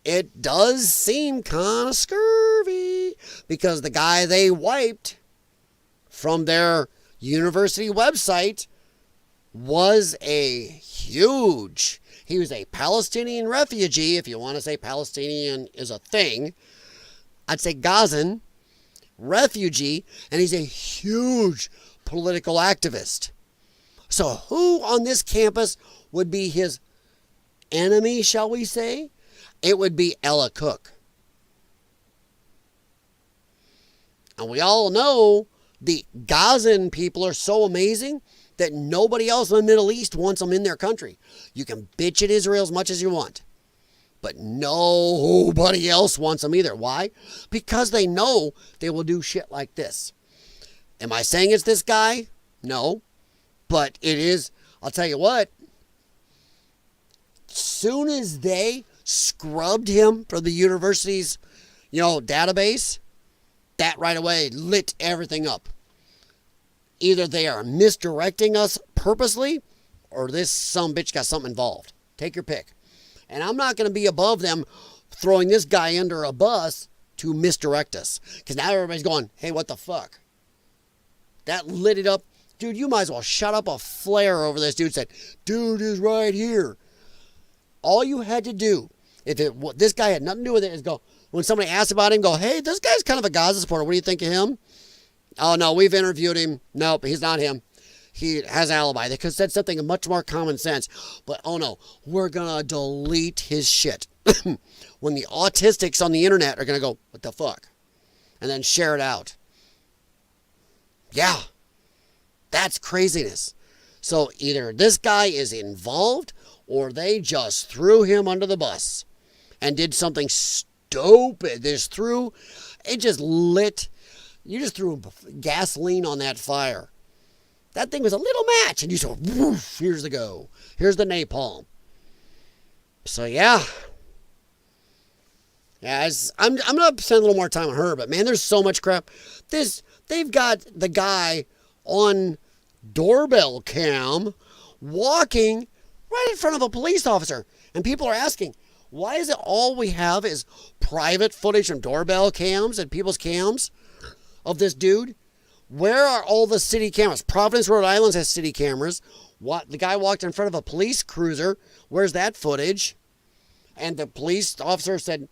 It does seem kind of scurvy, because the guy they wiped from their university website was he was a Palestinian refugee, if you want to say Palestinian is a thing. I'd say Gazan refugee, and he's a huge political activist. So who on this campus would be his enemy, shall we say? It would be Erika Kirk. And we all know the Gazan people are so amazing that nobody else in the Middle East wants them in their country. You can bitch at Israel as much as you want, but nobody else wants them either. Why? Because they know they will do shit like this. Am I saying it's this guy? No. But it is, I'll tell you what, soon as they scrubbed him from the university's, database, that right away lit everything up. Either they are misdirecting us purposely, or this sumbitch got something involved. Take your pick. And I'm not going to be above them throwing this guy under a bus to misdirect us. Because now everybody's going, hey, what the fuck? That lit it up. Dude, you might as well shut up a flare over this dude. Said, dude is right here. All you had to do, this guy had nothing to do with it, is go, when somebody asks about him, go, hey, this guy's kind of a Gaza supporter. What do you think of him? Oh, no, we've interviewed him. Nope, he's not him. He has an alibi. They could have said something of much more common sense. But, oh, no, we're going to delete his shit. When the autistics on the internet are going to go, what the fuck? And then share it out. Yeah. That's craziness. So either this guy is involved, or they just threw him under the bus and did something stupid. You just threw gasoline on that fire. That thing was a little match, and you said, woof, here's the go. Here's the napalm. So yeah. Yeah, I'm going to spend a little more time on her, but man, there's so much crap. They've got the guy on doorbell cam walking right in front of a police officer, and people are asking, why is it all we have is private footage from doorbell cams and people's cams of this dude? Where are all the city cameras? Providence, Rhode Island has city cameras. The guy walked in front of a police cruiser. Where's that footage? And the police officer said,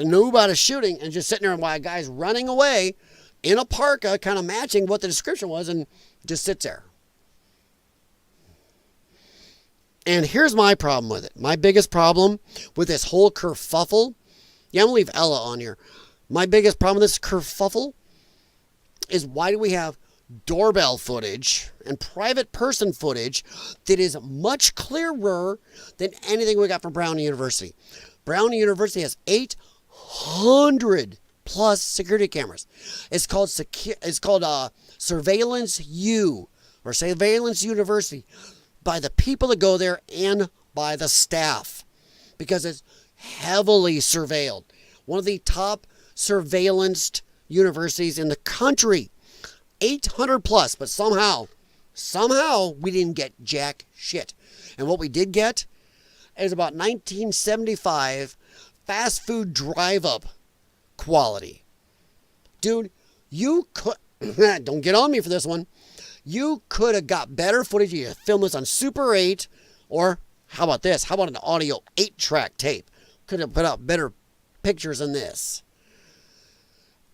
knew about a shooting, and just sitting there while a guy's running away in a parka, kind of matching what the description was, and just sits there. And here's my problem with it. My biggest problem with this whole kerfuffle, I'm going to leave Ella on here. My biggest problem with this kerfuffle is, why do we have doorbell footage and private person footage that is much clearer than anything we got from Brown University? Brown University has 800 plus security cameras. It's called Surveillance U, or Surveillance University, by the people that go there and by the staff, because it's heavily surveilled. One of the top surveillanced universities in the country. 800 plus, but somehow we didn't get jack shit. And what we did get is about 1975 fast food drive-up quality. Dude, you could, don't get on me for this one. You could have got better footage. You film this on Super 8, or how about this? How about an audio 8-track tape? Could have put out better pictures than this.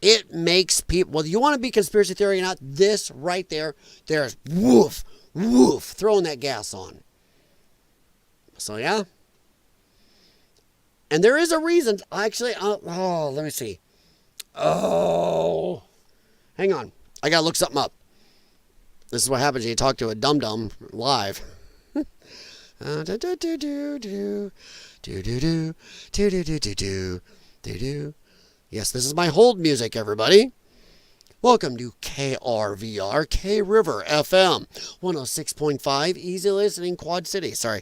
It makes people, whether you want to be conspiracy theory or not, this right there, there's woof, woof, throwing that gas on. So, yeah. And there is a reason. Actually, let me see. Oh, hang on. I got to look something up. This is what happens when you talk to a dum-dum live. Yes, this is my hold music, everybody. Welcome to KRVR, K River FM, 106.5, easy listening, Quad City. Sorry.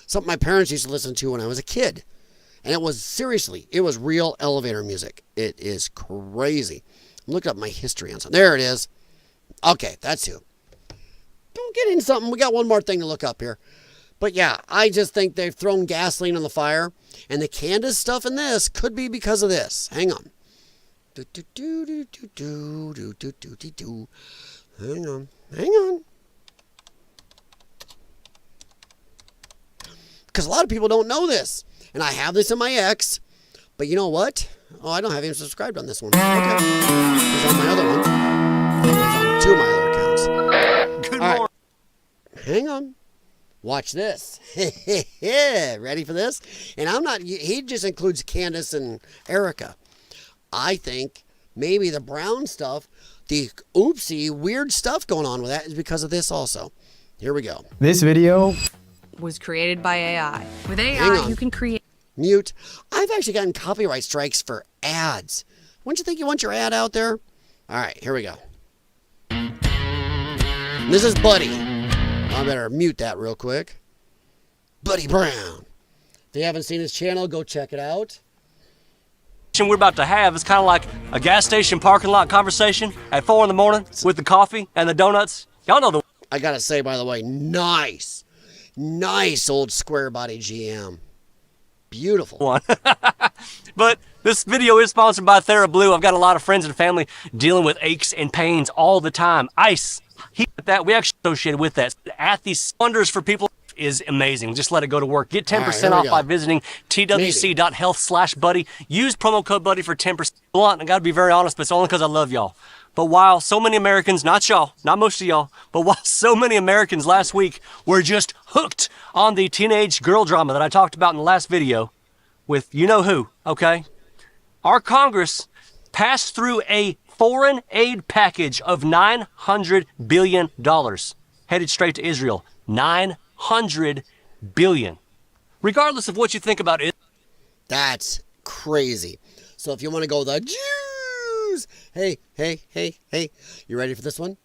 Something my parents used to listen to when I was a kid. And it was, seriously, it was real elevator music. It is crazy. I'm looking up my history on something. There it is. Okay, that's who. Don't get into something. We got one more thing to look up here. But yeah, I just think they've thrown gasoline on the fire. And the Candace stuff in this could be because of this. Hang on. Hang on. Hang on. Because a lot of people don't know this. And I have this in my X. But you know what? Oh, I don't have him subscribed on this one. Okay. He's on my other one. He's on 2 of my other accounts. Good morning. Right. Hang on. Watch this. Ready for this? And I'm not, he just includes Candace and Erika. I think maybe the Brown stuff, the oopsie, weird stuff going on with that is because of this also. Here we go. This video was created by AI. With AI, you can create... Mute. I've actually gotten copyright strikes for ads. Wouldn't you think you want your ad out there? All right, here we go. This is Buddy. I better mute that real quick. Buddy Brown. If you haven't seen his channel, go check it out. We're about to have is kind of like a gas station parking lot conversation at 4 in the morning with the coffee and the donuts. Y'all know the... I gotta say, by the way, nice old square body GM. Beautiful one. But this video is sponsored by TheraBlue. I've got a lot of friends and family dealing with aches and pains all the time. Ice, heat, that we actually associated with that. At these wonders for people is amazing. Just let it go to work. Get 10% off by visiting twc.health/buddy. Use promo code buddy for 10%. Blunt, I gotta be very honest, but it's only because I love y'all. But while so many Americans, not y'all, not most of y'all, but while so many Americans last week were just hooked on the teenage girl drama that I talked about in the last video with you know who, okay? Our Congress passed through a foreign aid package of $900 billion headed straight to Israel. $900 billion. Regardless of what you think about it. That's crazy. So if you want to go the Jews, hey, you ready for this one?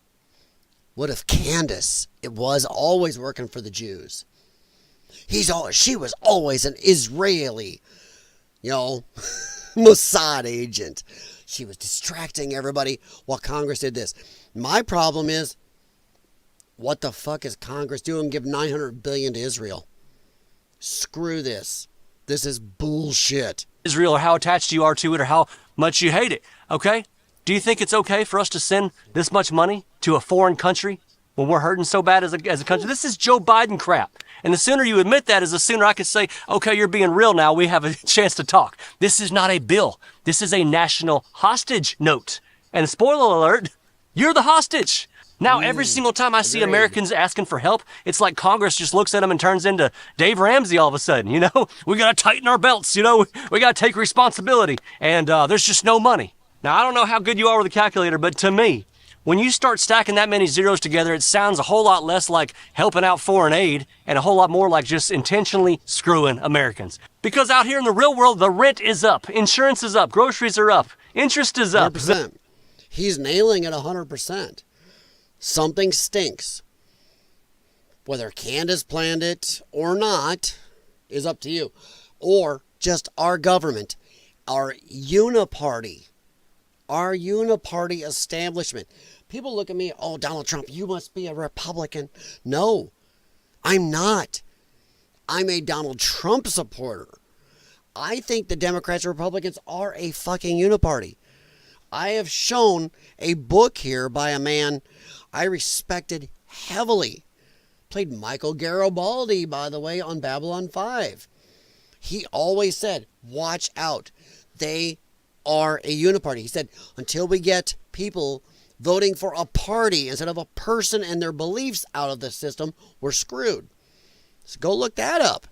What if Candace, it was always working for the Jews? She was always an Israeli, Mossad agent. She was distracting everybody while Congress did this. My problem is, what the fuck is Congress doing? Give $900 billion to Israel. Screw this. This is bullshit. Israel, or how attached you are to it, or how much you hate it, okay? Do you think it's okay for us to send this much money to a foreign country when we're hurting so bad as a country? This is Joe Biden crap. And the sooner you admit that is the sooner I can say, okay, you're being real now. We have a chance to talk. This is not a bill. This is a national hostage note. And spoiler alert, you're the hostage. Now, every single time I see Americans asking for help, it's like Congress just looks at them and turns into Dave Ramsey all of a sudden, We got to tighten our belts, we got to take responsibility. And there's just no money. Now, I don't know how good you are with a calculator, but to me, when you start stacking that many zeros together, it sounds a whole lot less like helping out foreign aid and a whole lot more like just intentionally screwing Americans. Because out here in the real world, the rent is up, insurance is up, groceries are up, interest is up. 100%. He's nailing it 100%. Something stinks. Whether Candace planned it or not is up to you. Or just our government, our uniparty establishment. People look at me, oh, Donald Trump, you must be a Republican. No, I'm not. I'm a Donald Trump supporter. I think the Democrats and Republicans are a fucking uniparty. I have shown a book here by a man I respected heavily. Played Michael Garibaldi, by the way, on Babylon 5. He always said, watch out. They are a uniparty. He said, until we get people voting for a party instead of a person and their beliefs out of the system, we're screwed. So go look that up.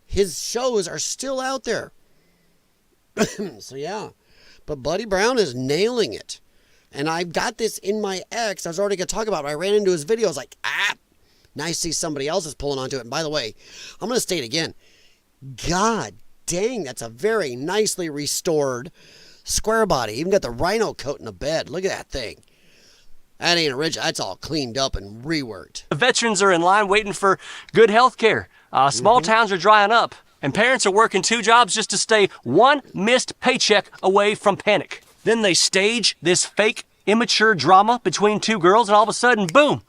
His shows are still out there. So yeah. But Buddy Brown is nailing it. And I've got this in my X. I was already going to talk about it. I ran into his video. I was like, now I see somebody else is pulling onto it. And by the way, I'm going to state again. God dang, that's a very nicely restored square body. Even got the rhino coat in the bed. Look at that thing. That ain't original. That's all cleaned up and reworked. The veterans are in line waiting for good health care. Small towns are drying up. And parents are working 2 jobs just to stay one missed paycheck away from panic. Then they stage this fake, immature drama between 2 girls, and all of a sudden, boom,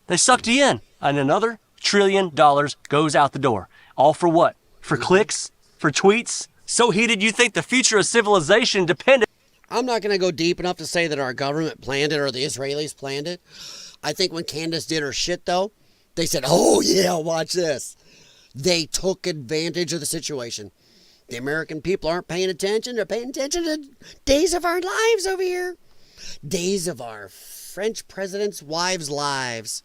they sucked you in. And another $1 trillion goes out the door. All for what? For clicks? For tweets? So heated you think the future of civilization depended. I'm not going to go deep enough to say that our government planned it or the Israelis planned it. I think when Candace did her shit, though, they said, oh, yeah, watch this. They took advantage of the situation. The American people aren't paying attention. They're paying attention to days of our lives over here. Days of our French presidents' wives' lives.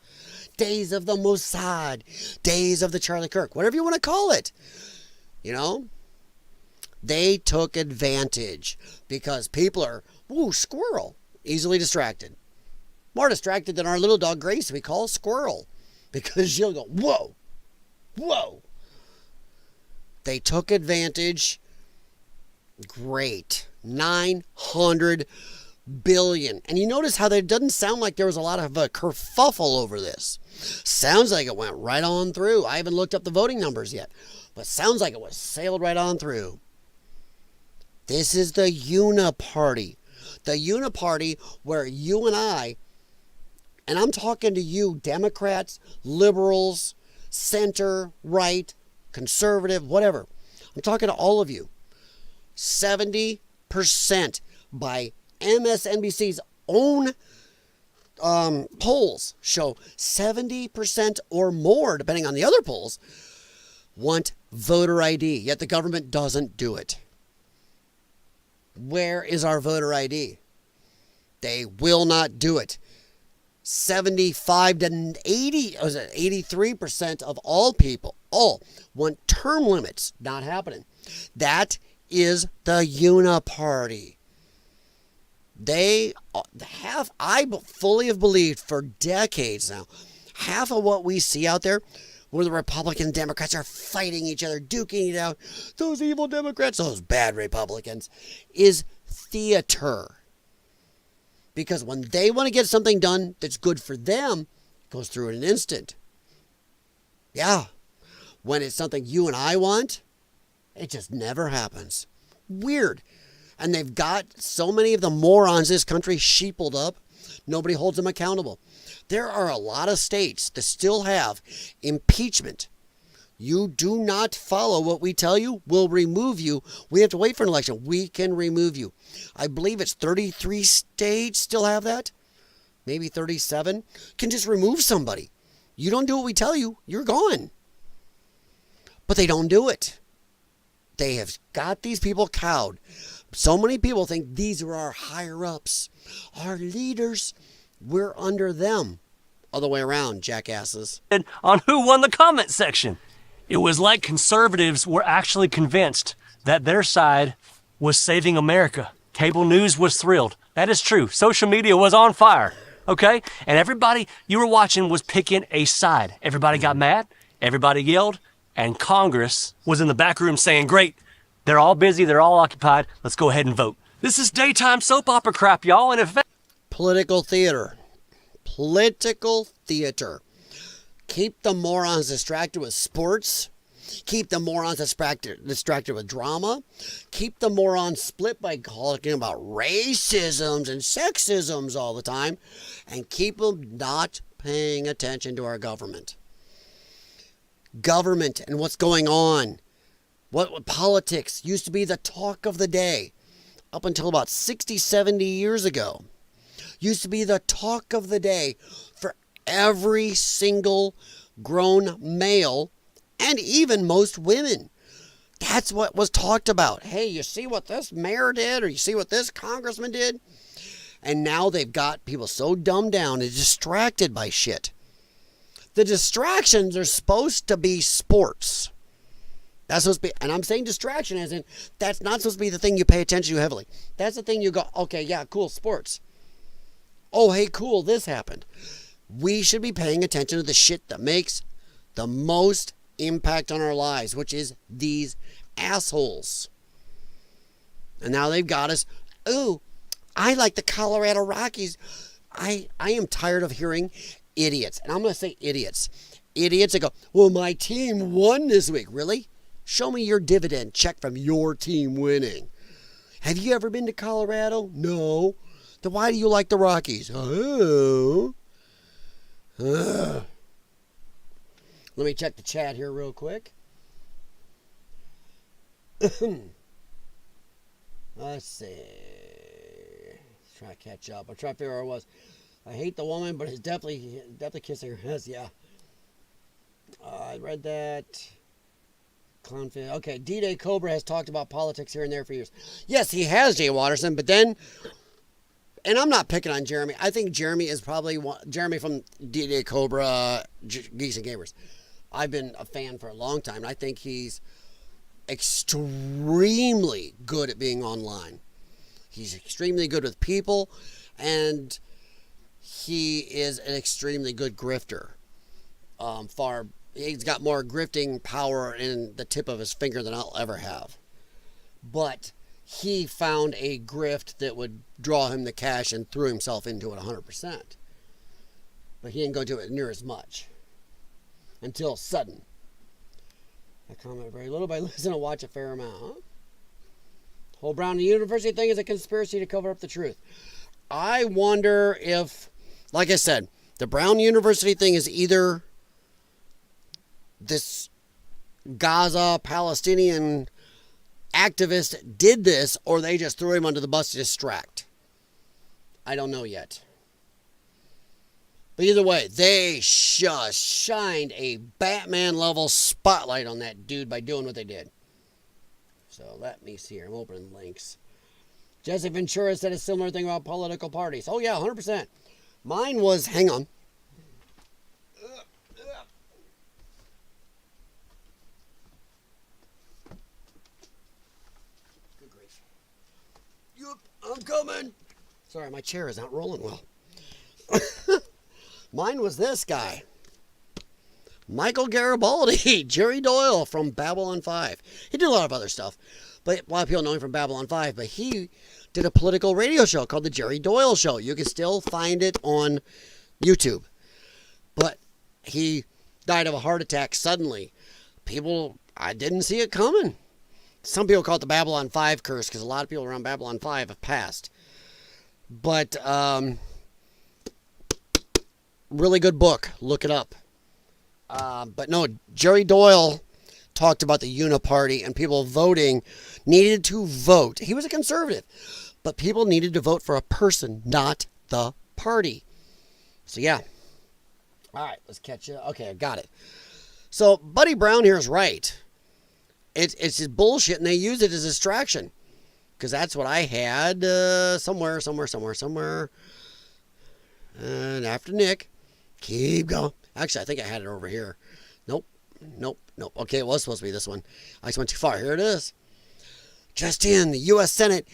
Days of the Mossad. Days of the Charlie Kirk. Whatever you want to call it. You know? They took advantage because people are, squirrel, easily distracted. More distracted than our little dog Grace we call Squirrel. Because she'll go, whoa. Whoa. They took advantage. Great. 900 billion. And you notice how it doesn't sound like there was a lot of a kerfuffle over this. Sounds like it went right on through. I haven't looked up the voting numbers yet. But sounds like it was sailed right on through. This is the uniparty. The uniparty where you and I'm talking to you, Democrats, liberals, center, right, conservative, whatever. I'm talking to all of you. 70% by MSNBC's own polls show 70% or more, depending on the other polls, want voter ID, yet the government doesn't do it. Where is our voter ID? They will not do it. 75 to 80, 83% of all people, want term limits. Not happening. That is the uniparty. I fully have believed for decades now, half of what we see out there, where the Republican Democrats are fighting each other, duking it out, those evil Democrats, those bad Republicans, is theater. Because when they want to get something done that's good for them, it goes through in an instant. Yeah. When it's something you and I want, it just never happens. Weird. And they've got so many of the morons in this country sheepled up, nobody holds them accountable. There are a lot of states that still have impeachment. You do not follow what we tell you, we'll remove you. We have to wait for an election. We can remove you. I believe it's 33 states still have that. Maybe 37. Can just remove somebody. You don't do what we tell you, you're gone. But they don't do it. They have got these people cowed. So many people think these are our higher ups, our leaders. We're under them. Other way around, jackasses. On who won the comment section. It was like conservatives were actually convinced that their side was saving America. Cable news was thrilled. That is true. Social media was on fire. Okay? And everybody you were watching was picking a side. Everybody got mad. Everybody yelled. And Congress was in the back room saying, great, they're all busy, they're all occupied, let's go ahead and vote. This is daytime soap opera crap, y'all, and if... Political theater. Political theater. Keep the morons distracted with sports. Keep the morons distracted with drama. Keep the morons split by talking about racisms and sexisms all the time. And keep them not paying attention to our government. Government and what's going on. What politics used to be the talk of the day. up until about 60, 70 years ago, used to be the talk of the day for every single grown male and even most women. That's what was talked about. Hey, you see what this mayor did, or you see what this congressman did? And now they've got people so dumbed down and distracted by shit. The distractions are supposed to be sports. That's supposed to be, and I'm saying distraction as in, that's not supposed to be the thing you pay attention to heavily. That's the thing you go, okay, yeah, cool, sports. Oh, hey, cool, this happened. We should be paying attention to the shit that makes the most impact on our lives, which is these assholes. And now they've got us, ooh, I like the Colorado Rockies. I am tired of hearing idiots. And I'm going to say idiots. Idiots that go, well, my team won this week. Really? Show me your dividend check from your team winning. Have you ever been to Colorado? No. Then why do you like the Rockies? Oh. Let me check the chat here real quick. Let's see. Try to catch up. I'll try to figure out where I was. I hate the woman, but it's definitely kissing her ass. Yeah. I read that. Clownfish. Okay, D-Day Cobra has talked about politics here and there for years. Yes, he has, Jay Watterson, but then, and I'm not picking on Jeremy. I think Jeremy is probably Jeremy from D-Day Cobra, Geeks and Gamers. I've been a fan for a long time, and I think he's extremely good at being online. He's extremely good with people, and he is an extremely good grifter. He's got more grifting power in the tip of his finger than I'll ever have. But he found a grift that would draw him the cash and threw himself into it 100%. But he didn't go to it near as much. Until sudden. I comment very little, but I listen and watch a fair amount. Huh? Whole Brown University thing is a conspiracy to cover up the truth. I wonder if, like I said, the Brown University thing is either this Gaza Palestinian activist did this, or they just threw him under the bus to distract. I don't know yet. But either way, they just shined a Batman-level spotlight on that dude by doing what they did. So let me see here. I'm opening links. Jesse Ventura said a similar thing about political parties. Oh, yeah, 100%. Mine was, hang on. Good grief. Yup, I'm coming. Sorry, my chair is not rolling well. Mine was this guy. Michael Garibaldi, Jerry Doyle from Babylon 5. He did a lot of other stuff, but a lot of people know him from Babylon 5, but he did a political radio show called The Jerry Doyle Show. You can still find it on YouTube. But he died of a heart attack suddenly. I didn't see it coming. Some people call it the Babylon 5 curse because a lot of people around Babylon 5 have passed. But, really good book. Look it up. But no, Jerry Doyle talked about the Uniparty and people voting needed to vote. He was a conservative, but people needed to vote for a person, not the party. So yeah. All right, let's catch you. Okay, I got it. So Buddy Brown here is right. It's just bullshit, and they use it as a distraction. Because that's what I had somewhere. And after Nick, keep going. Actually, I think I had it over here. Nope. Okay, it was supposed to be this one. I just went too far. Here it is. Just in, the U.S. Senate.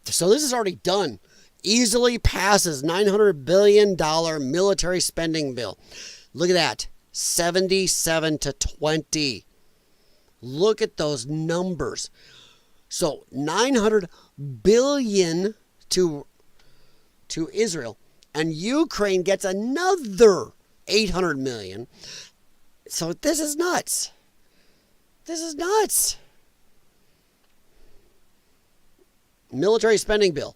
So this is already done. Easily passes $900 billion military spending bill. Look at that. 77-20. Look at those numbers. So $900 billion to Israel. And Ukraine gets another $800 million. So this is nuts. Military spending bill.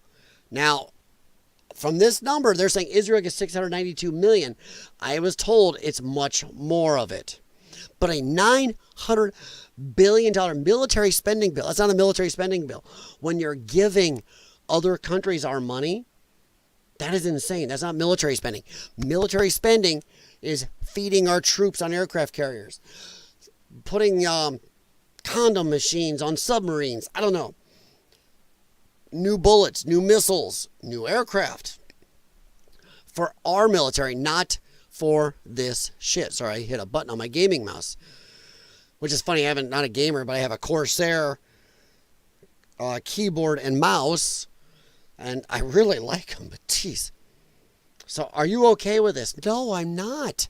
Now, from this number, they're saying Israel gets $692 million. I was told it's much more of it. But a $900 billion military spending bill, that's not a military spending bill. When you're giving other countries our money, that is insane. That's not military spending. Military spending is feeding our troops on aircraft carriers, putting condom machines on submarines. I don't know. New bullets, new missiles, new aircraft. For our military, not for this shit. Sorry, I hit a button on my gaming mouse. Which is funny, I'm not a gamer, but I have a Corsair keyboard and mouse. And I really like them, but geez. So are you okay with this? No, I'm not.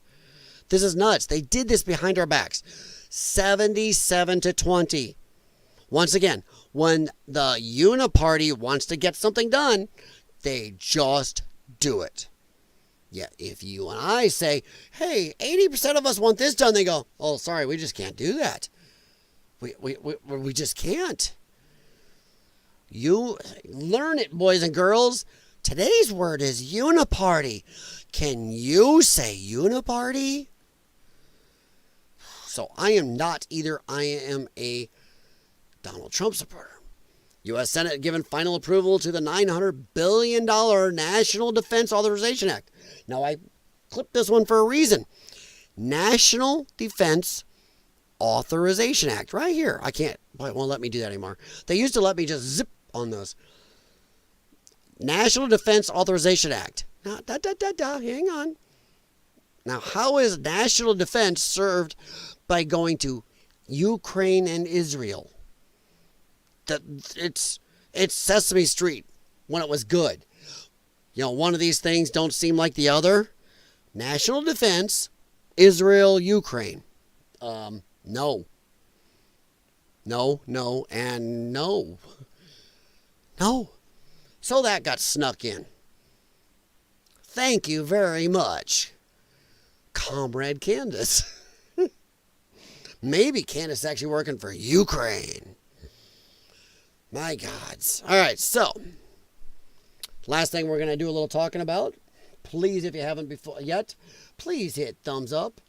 This is nuts. They did this behind our backs. 77-20. Once again, when the Uniparty wants to get something done, they just do it. Yeah, if you and I say, hey, 80% of us want this done, they go, oh, sorry, we just can't do that. We just can't. You learn it, boys and girls. Today's word is Uniparty. Can you say Uniparty? So I am not either. I am a Donald Trump supporter. U.S. Senate given final approval to the $900 billion National Defense Authorization Act. Now, I clipped this one for a reason. National Defense Authorization Act. Right here. I can't. Boy, it won't let me do that anymore. They used to let me just zip on those. National Defense Authorization Act. Now, hang on. Now, how is national defense served by going to Ukraine and Israel? It's Sesame Street when it was good. You know, one of these things don't seem like the other. National defense, Israel, Ukraine. No. No, and no. No. So that got snuck in. Thank you very much, Comrade Candace. Maybe Candace is actually working for Ukraine. My gods. All right, so last thing we're going to do a little talking about. Please, if you haven't before yet, please hit thumbs up.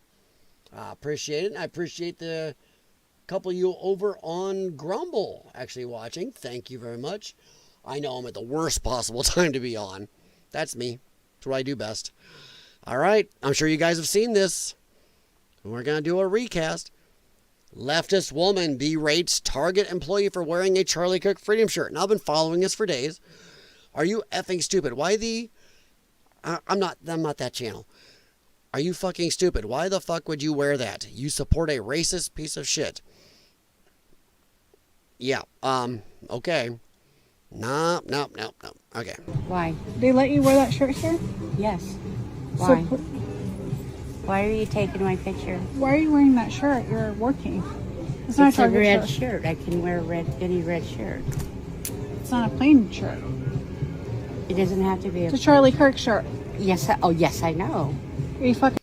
I appreciate it. And I appreciate the couple of you over on Grumble actually watching. Thank you very much. I know I'm at the worst possible time to be on. That's me. That's what I do best. All right. I'm sure you guys have seen this. We're going to do a recast. Leftist woman berates Target employee for wearing a Charlie Kirk Freedom shirt. Now, I've been following this for days. Are you effing stupid? Why the... I'm not that channel. Are you fucking stupid? Why the fuck would you wear that? You support a racist piece of shit. Yeah, okay. No. Okay. Why? They let you wear that shirt here? Yes. Why? So, Why are you taking my picture? why are you wearing that shirt? You're working. It's It's not a a red Target shirt. shirt. I can wear any red shirt. It's not a plain shirt. It doesn't have to be It's a Charlie Kirk shirt. Yes. Yes, I know. Are you fucking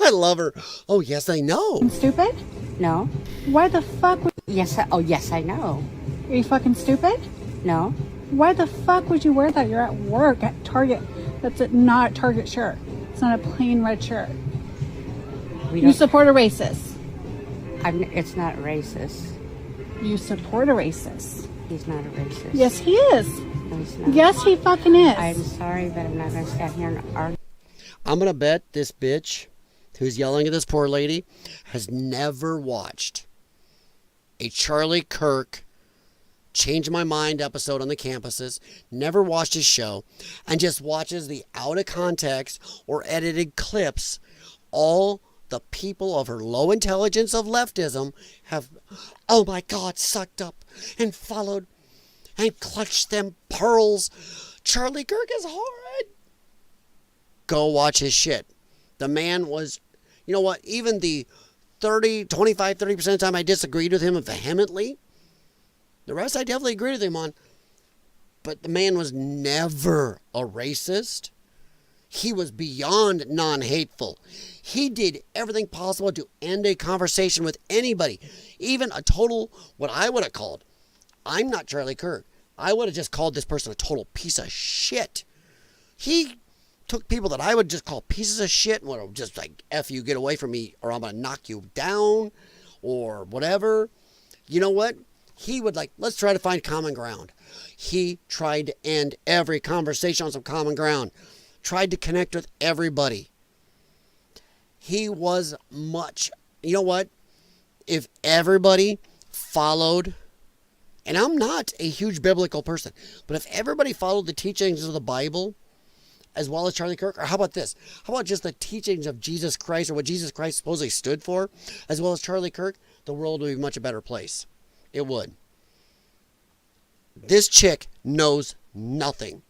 I love her. Oh, yes, I know. stupid? No. Why the fuck would... Yes. Yes, I know. Are you fucking stupid? No. Why the fuck would you wear that? You're at work at Target. That's not a Target shirt. It's not a plain red shirt. We You don't. support a racist. It's not racist. You support a racist. He's not a racist. Yes, he is. No, he's not. Yes, he fucking is. I'm sorry, but I'm not going to stand here and argue. I'm going to bet this bitch who's yelling at this poor lady has never watched a Charlie Kirk Change My Mind episode on the campuses, never watched his show, and just watches the out of context or edited clips. All the people of her low intelligence of leftism have, oh my God, sucked up and followed and clutched them pearls. Charlie Kirk is horrid. Go watch his shit. The man was, you know what, even the 30% of the time I disagreed with him vehemently, the rest I definitely agreed with him on. But the man was never a racist. He was beyond non-hateful. He did everything possible to end a conversation with anybody. Even a total, what I would have called, I'm not Charlie Kirk. I would have just called this person a total piece of shit. He took people that I would just call pieces of shit and would just like, F you, get away from me, or I'm going to knock you down, or whatever. You know what? He would like, let's try to find common ground. He tried to end every conversation on some common ground. Tried to connect with everybody. He was much, you know what? If everybody followed, and I'm not a huge biblical person, but if everybody followed the teachings of the Bible, as well as Charlie Kirk, or how about this? How about just the teachings of Jesus Christ, or what Jesus Christ supposedly stood for, as well as Charlie Kirk, the world would be a much better place. It would. This chick knows nothing.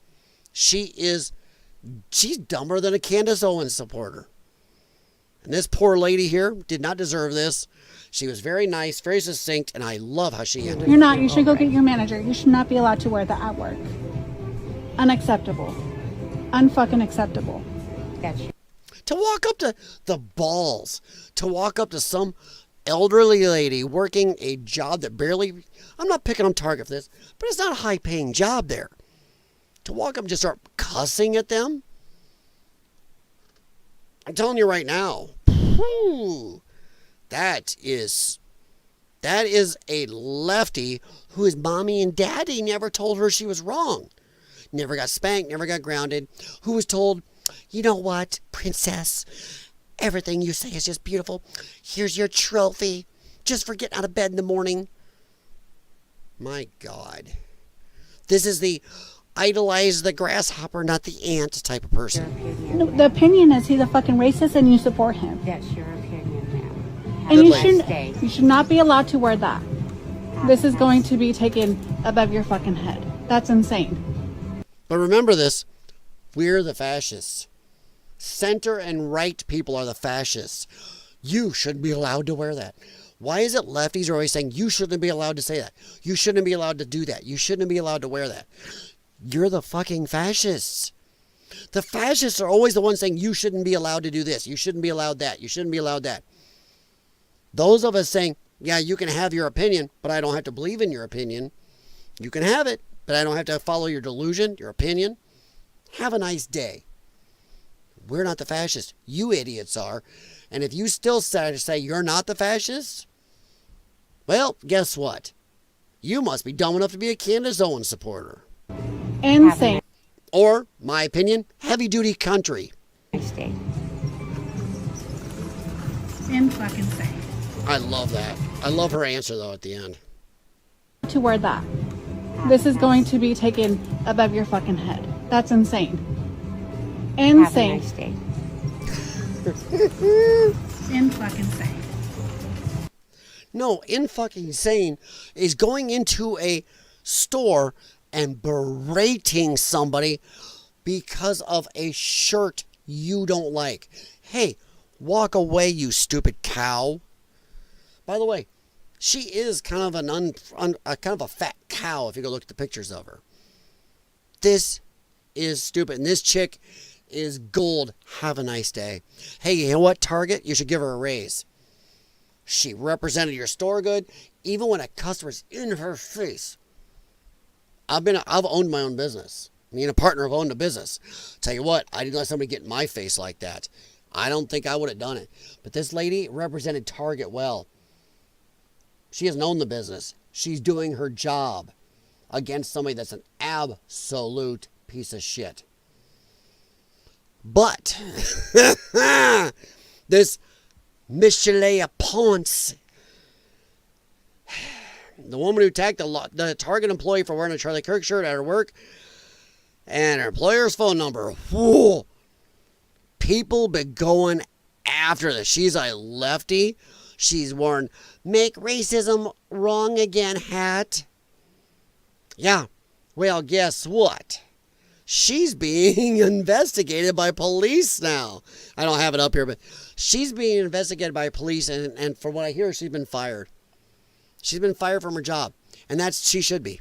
She's dumber than a Candace Owens supporter. And this poor lady here did not deserve this. She was very nice, very succinct, and I love how she ended. You're not. You should go get your manager. You should not be allowed to wear that at work. Unacceptable. Unfucking acceptable. That's To walk up to the balls, to walk up to some elderly lady working a job that barely, I'm not picking on Target for this, but it's not a high paying job there. To walk up and just start cussing at them? I'm telling you right now, that is a lefty whose mommy and daddy never told her she was wrong. Never got spanked, never got grounded. Who was told, you know what, princess, everything you say is just beautiful. Here's your trophy, just for getting out of bed in the morning. My God. This is the idolize the grasshopper, not the ant type of person. No, the opinion is he's a fucking racist and you support him. That's your opinion, ma'am. And Have you should not be allowed to wear that. This is going to be taken above your fucking head. That's insane. But remember this, we're the fascists. Center and right people are the fascists. You shouldn't be allowed to wear that. Why is it lefties are always saying, you shouldn't be allowed to say that? You shouldn't be allowed to do that. You shouldn't be allowed to wear that. You're the fucking fascists. The fascists are always the ones saying, you shouldn't be allowed to do this. You shouldn't be allowed that. You shouldn't be allowed that. Those of us saying, yeah, you can have your opinion, but I don't have to believe in your opinion. You can have it, but I don't have to follow your delusion, your opinion. Have a nice day. We're not the fascists. You idiots are. And if you still say you're not the fascists, well, guess what? You must be dumb enough to be a Candace Owens supporter. Insane. Or, my opinion, heavy-duty country. Nice day. Fucking insane. I love that. I love her answer, though, at the end. To wear that. This is going to be taken above your fucking head. That's insane. Have a Insane. nice day. Fucking insane. No, fucking insane is going into a store and berating somebody because of a shirt you don't like. Hey, walk away, you stupid cow. By the way, she is kind of kind of a fat cow if you go look at the pictures of her. This is stupid. And this chick is gold. Have a nice day. Hey, you know what, Target? You should give her a raise. She represented your store good, even when a customer's in her face. I've owned my own business. Me and a partner have owned a business. Tell you what, I didn't let somebody get in my face like that. I don't think I would have done it. But this lady represented Target well. She hasn't owned the business. She's doing her job against somebody that's an absolute piece of shit. But this Michelet Ponce, the woman who attacked the Target employee for wearing a Charlie Kirk shirt at her work, and her employer's phone number. Whoa. People been going after this. She's a lefty. She's worn "Make Racism Wrong Again" hat. Yeah. Well, guess what? She's being investigated by police now. I don't have it up here, but she's being investigated by police, and from what I hear, she's been fired. She's been fired from her job, and she should be.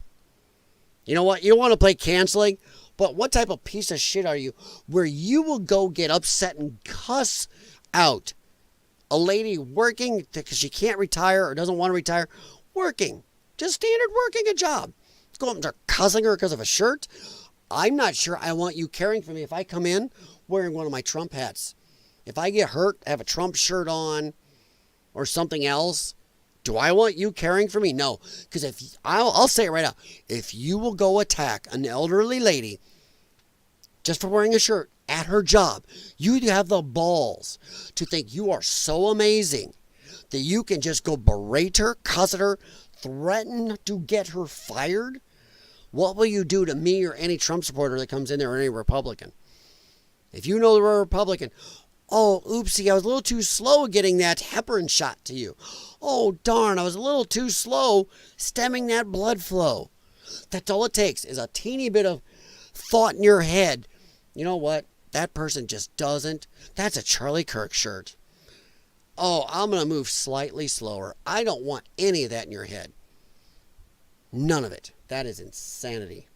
You know what? You don't want to play canceling, but what type of piece of shit are you where you will go get upset and cuss out a lady working because she can't retire or doesn't want to retire, working, just standard working a job. Go up and start cussing her because of a shirt. I'm not sure I want you caring for me if I come in wearing one of my Trump hats. If I get hurt, have a Trump shirt on or something else, do I want you caring for me? No. Because if I'll say it right now. If you will go attack an elderly lady just for wearing a shirt at her job, you have the balls to think you are so amazing that you can just go berate her, cuss at her, threaten to get her fired. What will you do to me or any Trump supporter that comes in there or any Republican? If you know they're a Republican, oh, oopsie, I was a little too slow getting that heparin shot to you. Oh, darn, I was a little too slow stemming that blood flow. That's all it takes is a teeny bit of thought in your head. You know what? That person just doesn't. That's a Charlie Kirk shirt. Oh, I'm going to move slightly slower. I don't want any of that in your head. None of it. That is insanity.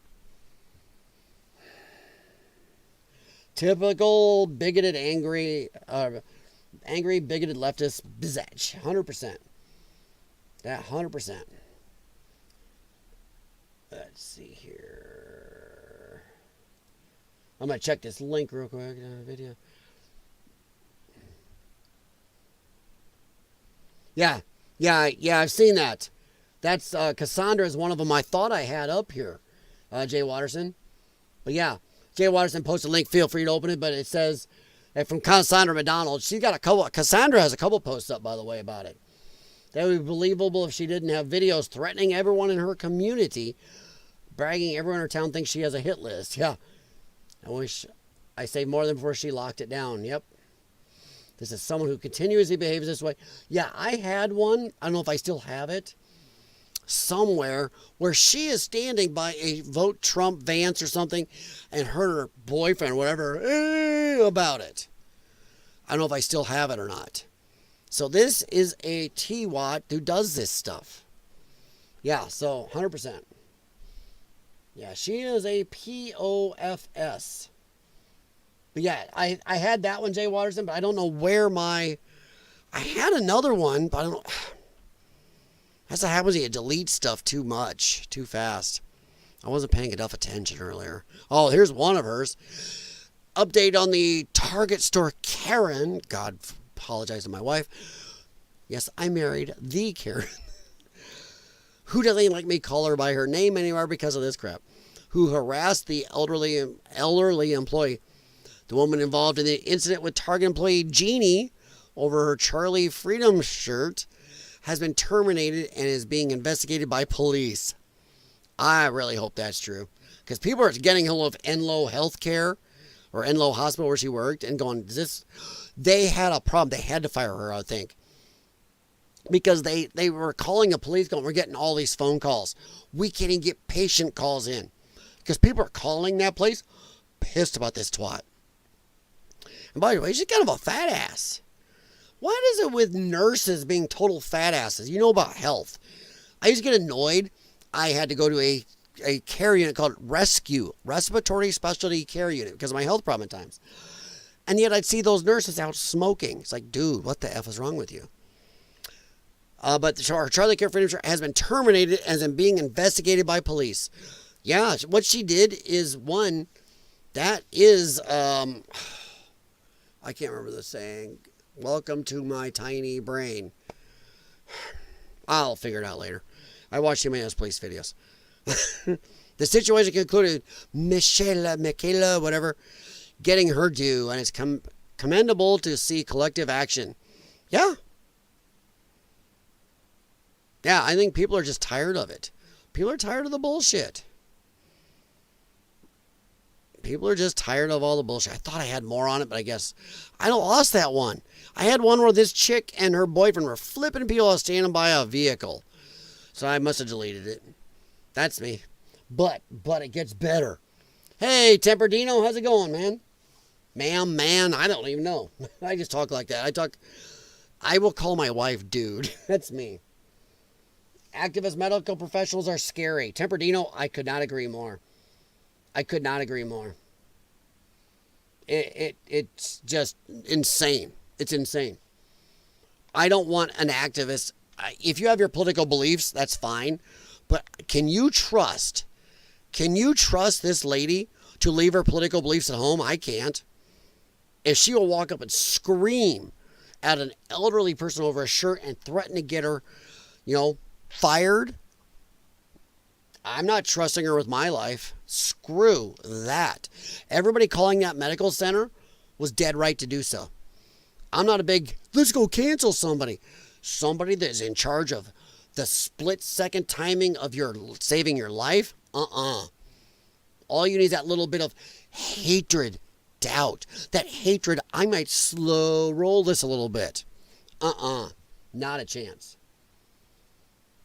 Typical bigoted, angry, bigoted leftist bizatch. 100%. Yeah, 100%. Let's see here. I'm going to check this link real quick. Video. Yeah, I've seen that. That's Cassandra is one of them I thought I had up here, Jay Watterson. But yeah, Jay Watterson posted a link. Feel free to open it. But it says from Cassandra McDonald. She's got a couple. Cassandra has a couple posts up, by the way, about it. That would be believable if she didn't have videos threatening everyone in her community, bragging everyone in her town thinks she has a hit list. Yeah, I wish I saved more than before she locked it down. Yep. This is someone who continuously behaves this way. Yeah, I had one. I don't know if I still have it. Somewhere where she is standing by a vote Trump Vance or something and her boyfriend or whatever about it. I don't know if I still have it or not. So this is a T-Watt who does this stuff. Yeah, so 100%. Yeah, she is a POFS. But yeah, I had that one, Jay Watterson, but I don't know where I had another one, but I don't know. That's what happens when you delete stuff too much, too fast. I wasn't paying enough attention earlier. Oh, here's one of hers. Update on the Target store Karen. God, apologize to my wife. Yes, I married the Karen. Who doesn't like me call her by her name anymore because of this crap? Who harassed the elderly employee. The woman involved in the incident with Target employee Jeannie over her Charlie Freedom shirt has been terminated and is being investigated by police. I really hope that's true. Because people are getting a hold of Enloe Healthcare or Enloe Hospital where she worked and going, they had a problem. They had to fire her, I think. Because they were calling the police going, we're getting all these phone calls. We can't even get patient calls in. Because people are calling that place pissed about this twat. And by the way, she's kind of a fat ass. What is it with nurses being total fat asses? You know about health. I used to get annoyed. I had to go to a care unit called Respiratory Specialty Care Unit, because of my health problem at times. And yet I'd see those nurses out smoking. It's like, dude, what the F is wrong with you? But our Charlie Kirk Freedom has been terminated as in being investigated by police. Yeah, what she did is one, that is, I can't remember the saying. Welcome to my tiny brain. I'll figure it out later. I watched too many of those police videos. The situation concluded Michaela, whatever, getting her due, and it's commendable to see collective action. Yeah. Yeah, I think people are just tired of it. People are tired of the bullshit. People are just tired of all the bullshit. I thought I had more on it, but I guess I lost that one. I had one where this chick and her boyfriend were flipping people out standing by a vehicle. So I must have deleted it. That's me. But it gets better. Hey, Temperdino, how's it going, man? Ma'am, man, I don't even know. I just talk like that. I will call my wife dude. That's me. Activist medical professionals are scary. Temperdino, I could not agree more. It's just insane. It's insane. I don't want an activist. If you have your political beliefs, that's fine. But can you trust this lady to leave her political beliefs at home? I can't. if she will walk up and scream at an elderly person over a shirt and threaten to get her, fired, I'm not trusting her with my life. Screw that. Everybody calling that medical center was dead right to do so. I'm not a big, let's go cancel somebody. Somebody that is in charge of the split-second timing of your saving your life? All you need is that little bit of hatred, doubt. That hatred, I might slow roll this a little bit. Not a chance.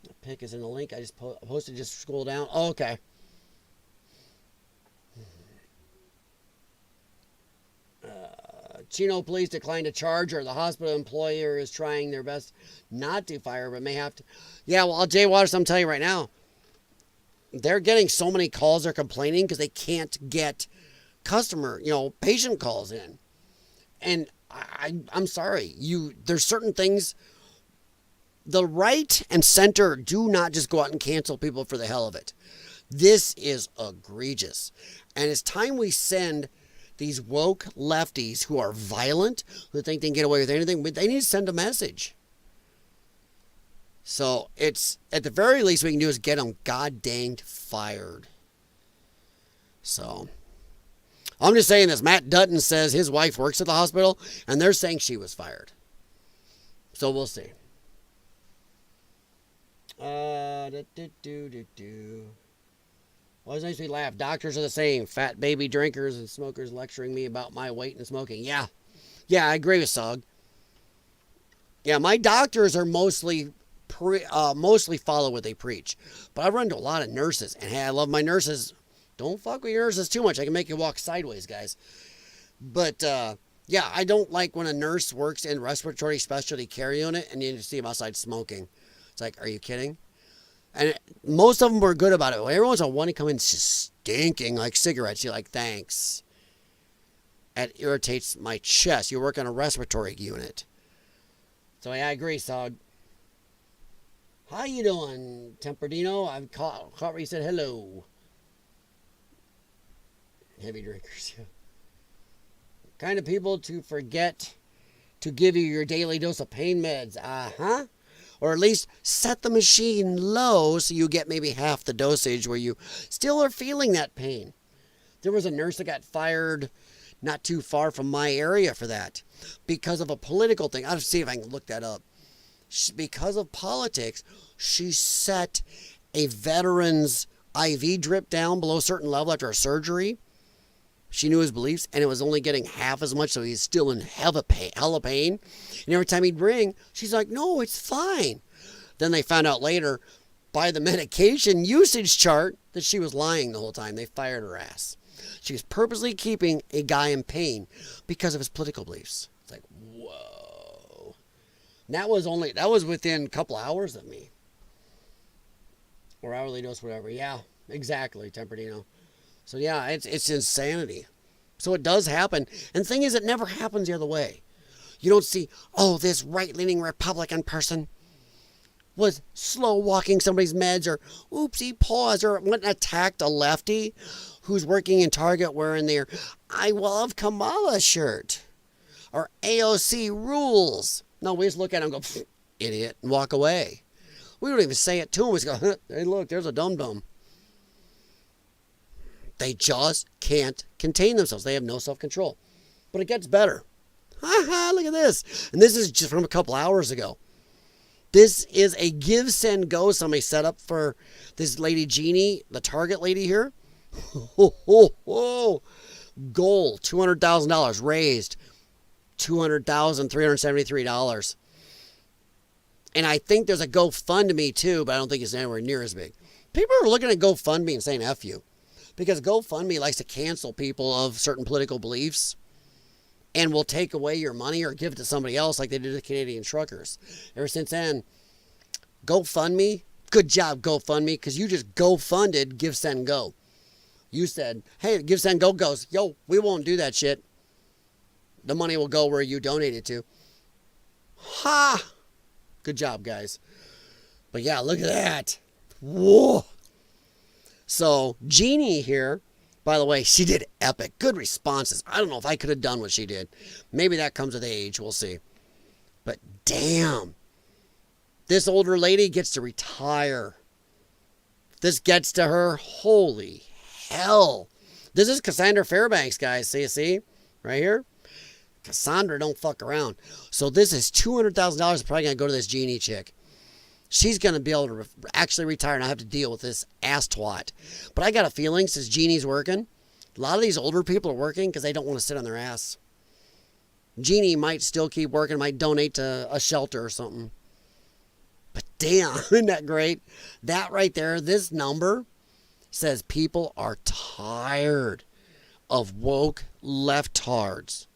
The pic is in the link. I just posted, just scroll down. Oh, okay. Chino police declined to charge her. The hospital employer is trying their best not to fire her, but may have to. Yeah, well, Jay Waters, I'm telling you right now, they're getting so many calls. They're complaining because they can't get patient calls in. And I'm sorry. There's certain things. The right and center do not just go out and cancel people for the hell of it. This is egregious. And it's time we send these woke lefties who are violent, who think they can get away with anything, but they need to send a message. So it's, at the very least we can do is get them god-danged fired. So, I'm just saying this. Matt Dutton says his wife works at the hospital, and they're saying she was fired. So we'll see. Always makes me laugh. Doctors are the same. Fat baby drinkers and smokers lecturing me about my weight and smoking. Yeah, I agree with Sog. Yeah, my doctors are mostly follow what they preach. But I run into a lot of nurses, and hey, I love my nurses. Don't fuck with your nurses too much. I can make you walk sideways, guys. But yeah, I don't like when a nurse works in respiratory specialty care unit and you see them outside smoking. It's like, are you kidding? And most of them were good about it. Every once in a while, one to come in just stinking like cigarettes. You're like, thanks. It irritates my chest. You work in a respiratory unit. So yeah, I agree, Sog. How you doing, Temperdino? I've caught where you said hello. Heavy drinkers, yeah. Kind of people to forget to give you your daily dose of pain meds. Or at least set the machine low so you get maybe half the dosage where you still are feeling that pain. There was a nurse that got fired not too far from my area for that because of a political thing. I'll see if I can look that up. Because of politics, she set a veteran's IV drip down below a certain level after a surgery. She knew his beliefs, and it was only getting half as much, so he's still in hella pain. And every time he'd ring, she's like, no, it's fine. Then they found out later, by the medication usage chart, that she was lying the whole time. They fired her ass. She was purposely keeping a guy in pain because of his political beliefs. It's like, whoa. And that was within a couple hours of me. Or hourly dose, whatever. Yeah, exactly, Temperdino. So yeah, it's insanity. So it does happen. And the thing is, it never happens the other way. You don't see, this right-leaning Republican person was slow walking somebody's meds, or oopsie pause, or went and attacked a lefty who's working in Target wearing their I love Kamala shirt. Or AOC rules. No, we just look at him and go, idiot, and walk away. We don't even say it to him. We just go, hey, look, there's a dum-dum. They just can't contain themselves. They have no self-control. But it gets better. Look at this. And this is just from a couple hours ago. This is a give, send, go somebody set up for this lady Jeannie, the Target lady here. Goal, $200,000 raised. $200,373. And I think there's a GoFundMe too, but I don't think it's anywhere near as big. People are looking at GoFundMe and saying F you. Because GoFundMe likes to cancel people of certain political beliefs and will take away your money or give it to somebody else like they did to Canadian truckers. Ever since then, GoFundMe, good job GoFundMe, because you just GoFunded Give, Send, Go. You said, hey, Give, Send, Go goes, yo, we won't do that shit. The money will go where you donate it to. Ha! Good job, guys. But yeah, look at that. Whoa! So, Jeannie here, By the way, she did epic. Good responses. I don't know if I could have done what she did. Maybe that comes with age. We'll see. But damn. This older lady gets to retire. This gets to her. Holy hell. This is Cassandra Fairbanks, guys. See? Right here. Cassandra don't fuck around. So this is $200,000 probably going to go to this Jeannie chick. She's going to be able to actually retire and I have to deal with this ass twat. But I got a feeling since Jeannie's working, a lot of these older people are working because they don't want to sit on their ass. Jeannie might still keep working, might donate to a shelter or something. But damn, isn't that great? That right there, this number says people are tired of woke leftards.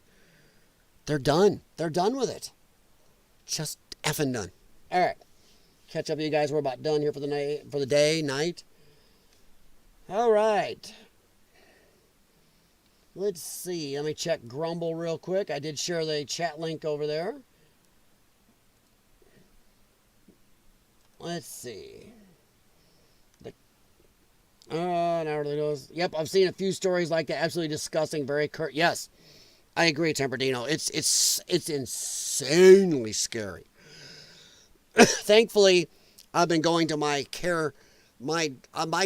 They're done. They're done with it. Just effing done. All right. Catch up with you guys. We're about done here for the night. All right. Let's see. Let me check Grumble real quick. I did share the chat link over there. Let's see. Now really knows. Yep, I've seen a few stories like that. Absolutely disgusting. Very curt. Yes, I agree, Temperdino. It's insanely scary. Thankfully, I've been going to my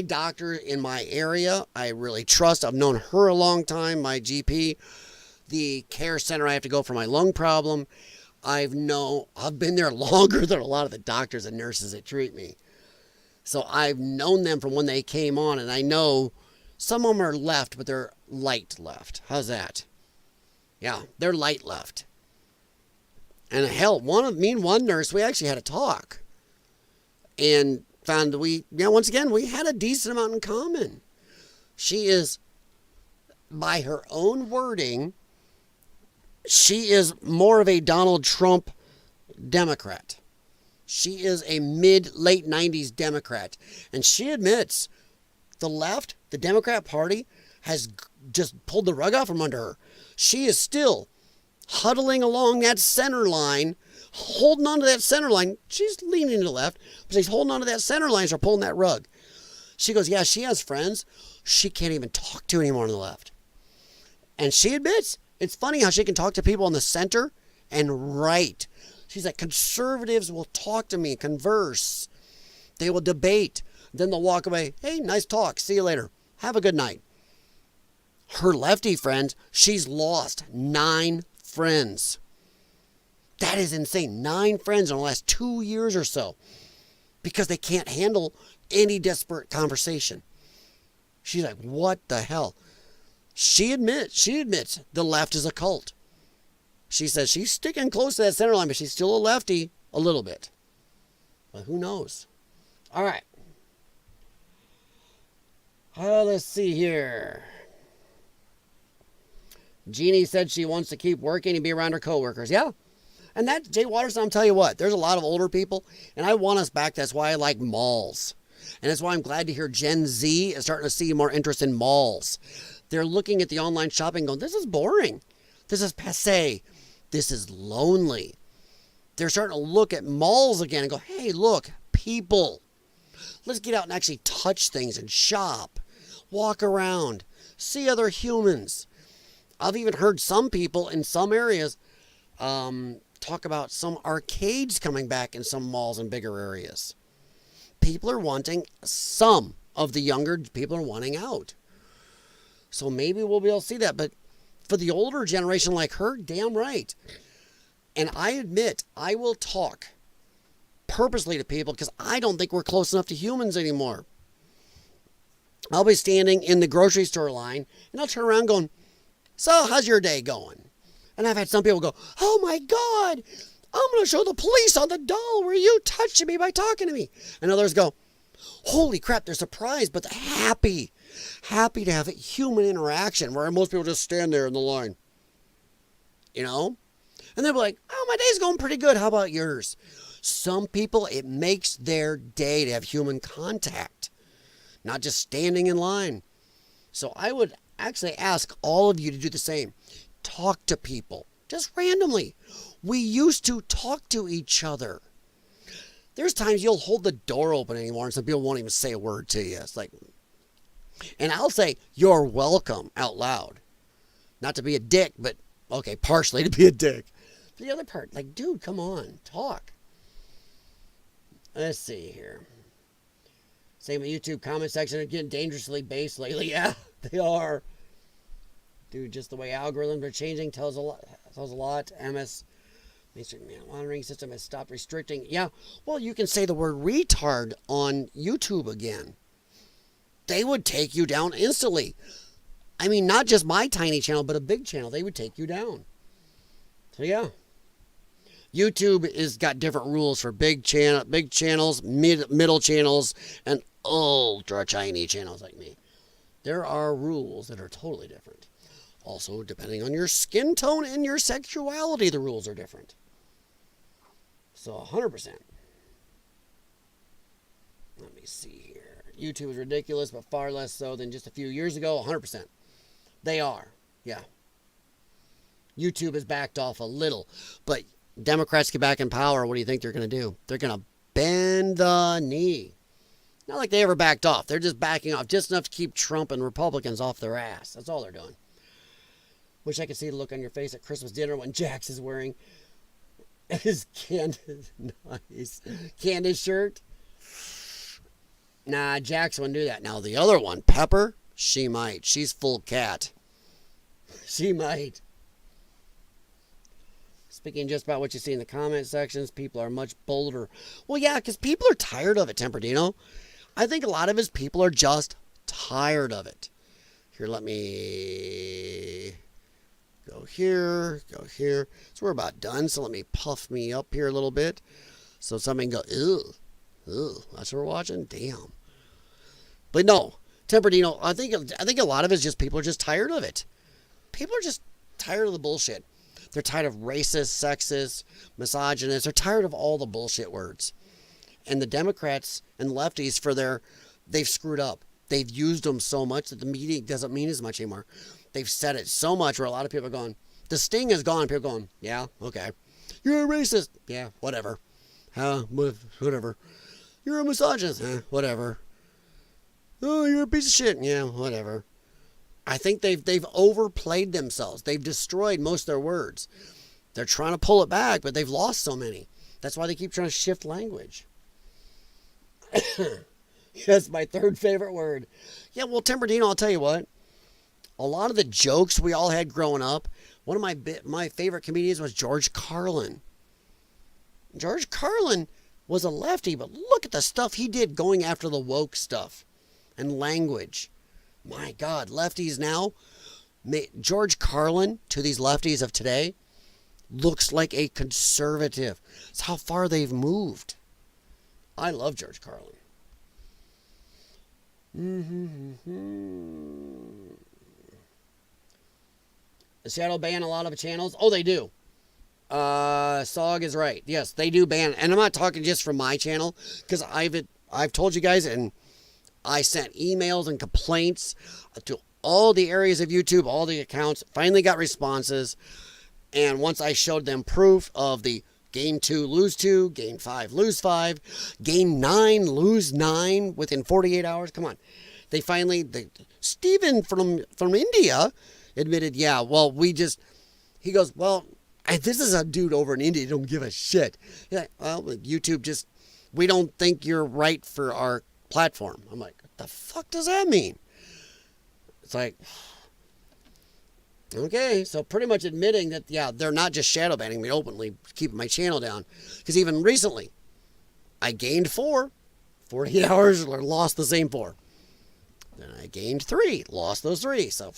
doctor in my area. I really trust. I've known her a long time, my GP. The care center I have to go for my lung problem. I've been there longer than a lot of the doctors and nurses that treat me. So I've known them from when they came on, and I know some of them are left, but they're light left. How's that? Yeah, they're light left. And hell, one nurse, we actually had a talk. And found once again, we had a decent amount in common. She is, by her own wording, she is more of a Donald Trump Democrat. She is a late 90s Democrat. And she admits the left, the Democrat Party, has just pulled the rug out from under her. She is still huddling along that center line, holding onto that center line. She's leaning to the left, but she's holding onto that center line as they're pulling that rug. She goes, yeah, she has friends she can't even talk to anymore on the left. And she admits, it's funny how she can talk to people on the center and right. She's like, conservatives will talk to me, converse. They will debate. Then they'll walk away. Hey, nice talk. See you later. Have a good night. Her lefty friends, she's lost 9 friends. That is insane. 9 friends in the last 2 years or so. Because they can't handle any desperate conversation. She's like, what the hell? She admits the left is a cult. She says she's sticking close to that center line, but she's still a lefty a little bit. But who knows? All right. Let's see here. Jeannie said she wants to keep working and be around her coworkers. Yeah. And that, Jay Watterson, I'll tell you what, there's a lot of older people, and I want us back. That's why I like malls. And that's why I'm glad to hear Gen Z is starting to see more interest in malls. They're looking at the online shopping going, this is boring. This is passé. This is lonely. They're starting to look at malls again and go, hey, look, people. Let's get out and actually touch things and shop. Walk around. See other humans. I've even heard some people in some areas talk about some arcades coming back in some malls in bigger areas. People are wanting, some of the younger people are wanting out. So maybe we'll be able to see that. But for the older generation like her, damn right. And I admit, I will talk purposely to people because I don't think we're close enough to humans anymore. I'll be standing in the grocery store line and I'll turn around going, so how's your day going? And I've had some people go, oh my God, I'm going to show the police on the doll where you touched me by talking to me. And others go, holy crap, they're surprised, but they're happy to have a human interaction where most people just stand there in the line. You know? And they'll be like, oh, my day's going pretty good. How about yours? Some people, it makes their day to have human contact, not just standing in line. So I would actually ask all of you to do the same. Talk to people, just randomly. We used to talk to each other. There's times you'll hold the door open anymore and some people won't even say a word to you. It's like, And I'll say, you're welcome out loud. Not to be a dick, but, okay, partially to be a dick. But the other part, like, dude, come on, talk. Let's see here. Same with YouTube comment section. They're getting dangerously based lately. Yeah, they are. Dude, just the way algorithms are changing tells a lot. MS mainstream monitoring system has stopped restricting. Yeah, well, you can say the word retard on YouTube again. They would take you down instantly. I mean, not just my tiny channel, but a big channel. They would take you down. So yeah. YouTube has got different rules for big channels, middle channels, and ultra tiny channels like me. There are rules that are totally different. Also, depending on your skin tone and your sexuality, the rules are different. So 100%. Let me see here. YouTube is ridiculous, but far less so than just a few years ago. 100%. They are. Yeah. YouTube has backed off a little. But Democrats get back in power. What do you think they're going to do? They're going to bend the knee. Not like they ever backed off. They're just backing off just enough to keep Trump and Republicans off their ass. That's all they're doing. Wish I could see the look on your face at Christmas dinner when Jax is wearing his Candace shirt. Nah, Jax wouldn't do that. Now, the other one, Pepper, she might. She's full cat. She might. Speaking just about what you see in the comment sections, people are much bolder. Well, yeah, because people are tired of it, Temperdino. I think a lot of his people are just tired of it. Here, let me go here, go here. So we're about done, so let me puff me up here a little bit. So somebody can go, ew, that's what we're watching? Damn. But no, Temperdino, I think a lot of it is just people are just tired of it. People are just tired of the bullshit. They're tired of racist, sexist, misogynist. They're tired of all the bullshit words. And the Democrats and lefties, they've screwed up. They've used them so much that the media doesn't mean as much anymore. They've said it so much where a lot of people are going, the sting is gone. People are going, yeah, okay. You're a racist. Yeah, whatever. Whatever. You're a misogynist. Whatever. Oh, you're a piece of shit. Yeah, whatever. I think they've overplayed themselves. They've destroyed most of their words. They're trying to pull it back, but they've lost so many. That's why they keep trying to shift language. Yes, my third favorite word. Yeah, well, Temperdino, I'll tell you what. A lot of the jokes we all had growing up, one of my favorite comedians was George Carlin. George Carlin was a lefty, but look at the stuff he did going after the woke stuff and language. My God, lefties now, George Carlin to these lefties of today looks like a conservative. It's how far they've moved. I love George Carlin. The shadow ban a lot of channels. Oh, they do. Sog is right. Yes, they do ban. And I'm not talking just from my channel, because I've told you guys, and I sent emails and complaints to all the areas of YouTube, all the accounts, finally got responses. And once I showed them proof of the gain 2, lose 2, gain 5, lose 5, gain 9, lose 9 within 48 hours. Come on. They finally, Steven from India admitted, yeah, well, he goes, well, this is a dude over in India, don't give a shit. He's like, well, YouTube we don't think you're right for our platform. I'm like, what the fuck does that mean? It's like, okay, so pretty much admitting that, yeah, they're not just shadow banning me openly, keeping my channel down. Because even recently, I gained 4, 48 hours, lost the same 4. Then I gained 3, lost those 3. So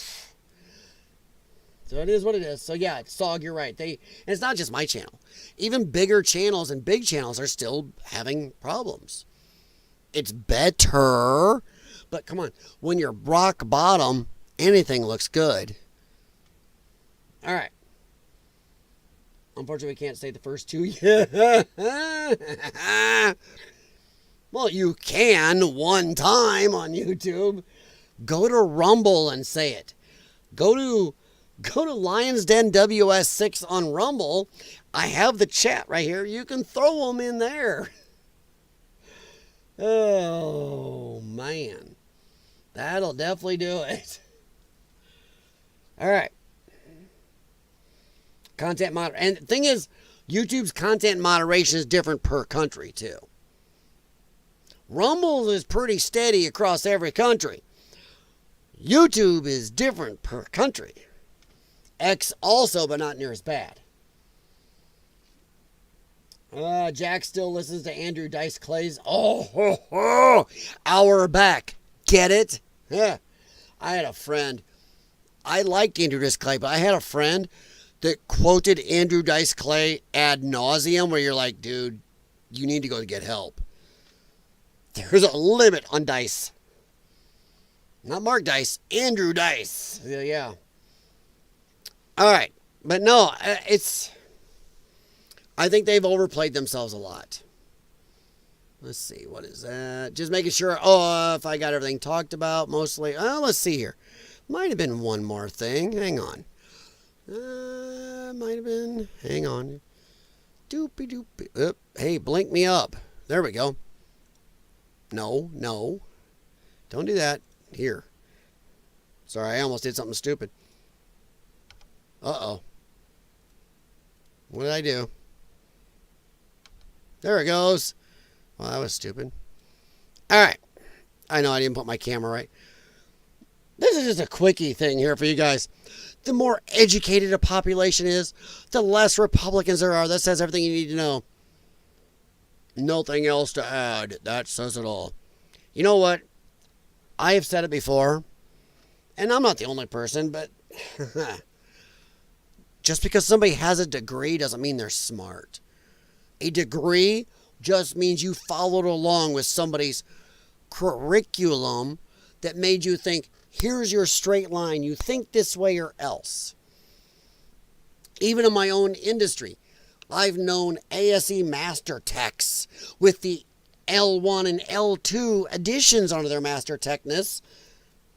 it is what it is. So yeah, Sog, you're right. And it's not just my channel. Even bigger channels and big channels are still having problems. It's better, but come on, when you're rock bottom, anything looks good. All right. Unfortunately, we can't say the first 2 yet. Well, you can one time on YouTube. Go to Rumble and say it. Go to Lion's Den WS6 on Rumble. I have the chat right here. You can throw them in there. Oh, man. That'll definitely do it. All right. Content moderation. And the thing is, YouTube's content moderation is different per country, too. Rumble is pretty steady across every country. YouTube is different per country. X also, but not near as bad. Jack still listens to Andrew Dice Clay's hour back. Get it? Yeah. I had a friend. I liked Andrew Dice Clay, but I had a friend that quoted Andrew Dice Clay ad nauseum, where you're like, dude, you need to go get help. There's a limit on Dice. Not Mark Dice, Andrew Dice. Yeah. All right. But no, I think they've overplayed themselves a lot. Let's see, what is that? Just making sure, if I got everything talked about, mostly. Let's see here. Might have been one more thing. Hang on. Might have been. Hang on. Doopy doopy. Hey, blink me up. There we go. No. Don't do that. Here. Sorry, I almost did something stupid. Uh-oh. What did I do? There it goes. Well, that was stupid. All right. I know I didn't put my camera right. This is just a quickie thing here for you guys. The more educated a population is, the less Republicans there are. That says everything you need to know. Nothing else to add. That says it all. You know what? I have said it before, and I'm not the only person, but just because somebody has a degree doesn't mean they're smart. A degree just means you followed along with somebody's curriculum that made you think, here's your straight line. You think this way or else. Even in my own industry, I've known ASE master techs with the L1 and L2 additions onto their master techness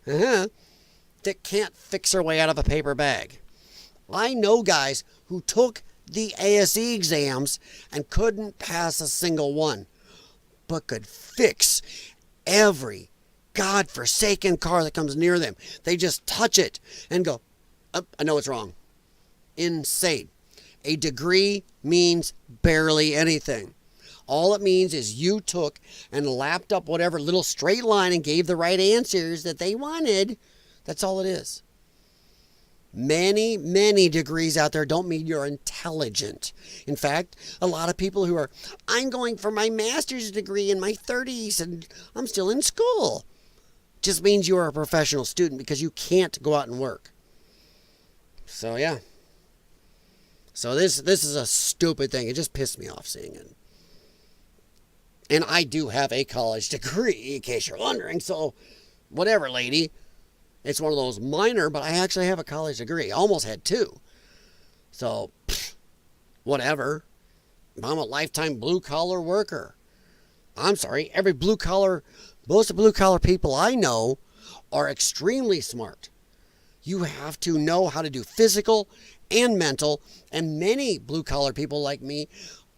that can't fix their way out of a paper bag. I know guys who took the ASE exams and couldn't pass a single one, but could fix every godforsaken car that comes near them. They just touch it and go, I know it's wrong. Insane. A degree means barely anything. All it means is you took and lapped up whatever little straight line and gave the right answers that they wanted. That's all it is. Many, many degrees out there don't mean you're intelligent. In fact, a lot of people who are, I'm going for my master's degree in my 30s and I'm still in school, just means you are a professional student because you can't go out and work. So, yeah. So this is a stupid thing. It just pissed me off seeing it. And I do have a college degree, in case you're wondering. So, whatever, lady. It's one of those minor, but I actually have a college degree. I almost had two. So, whatever. I'm a lifetime blue-collar worker. I'm sorry, most of blue-collar people I know are extremely smart. You have to know how to do physical and mental, and many blue-collar people like me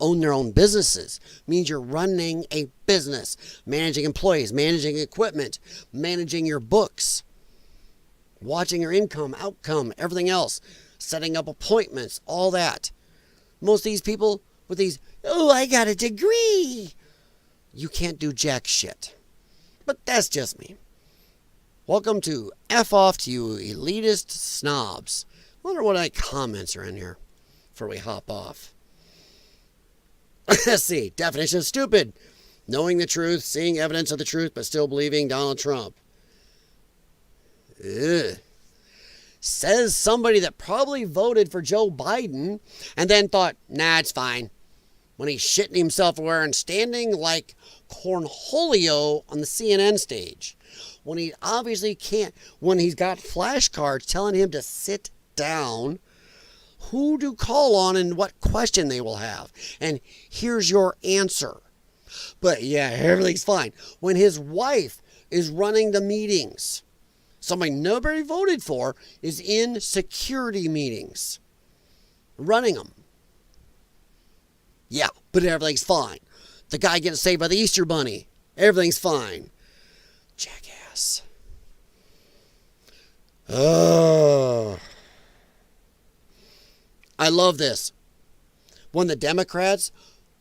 own their own businesses. Means you're running a business, managing employees, managing equipment, managing your books, watching your income, outcome, everything else, setting up appointments, all that. Most of these people with these, I got a degree. You can't do jack shit. But that's just me. Welcome to F off to you elitist snobs. Wonder what comments are in here before we hop off. Let's see. Definition of stupid. Knowing the truth, seeing evidence of the truth, but still believing Donald Trump. Ugh. Says somebody that probably voted for Joe Biden and then thought, nah, it's fine. When he's shitting himself away and standing like Cornholio on the CNN stage. When he obviously can't, when he's got flashcards telling him to sit down, who to call on and what question they will have. And here's your answer. But yeah, everything's fine. When his wife is running the meetings, somebody nobody voted for is in security meetings, running them. Yeah, but everything's fine. The guy getting saved by the Easter Bunny, everything's fine. Jackass. Oh. I love this. When the Democrats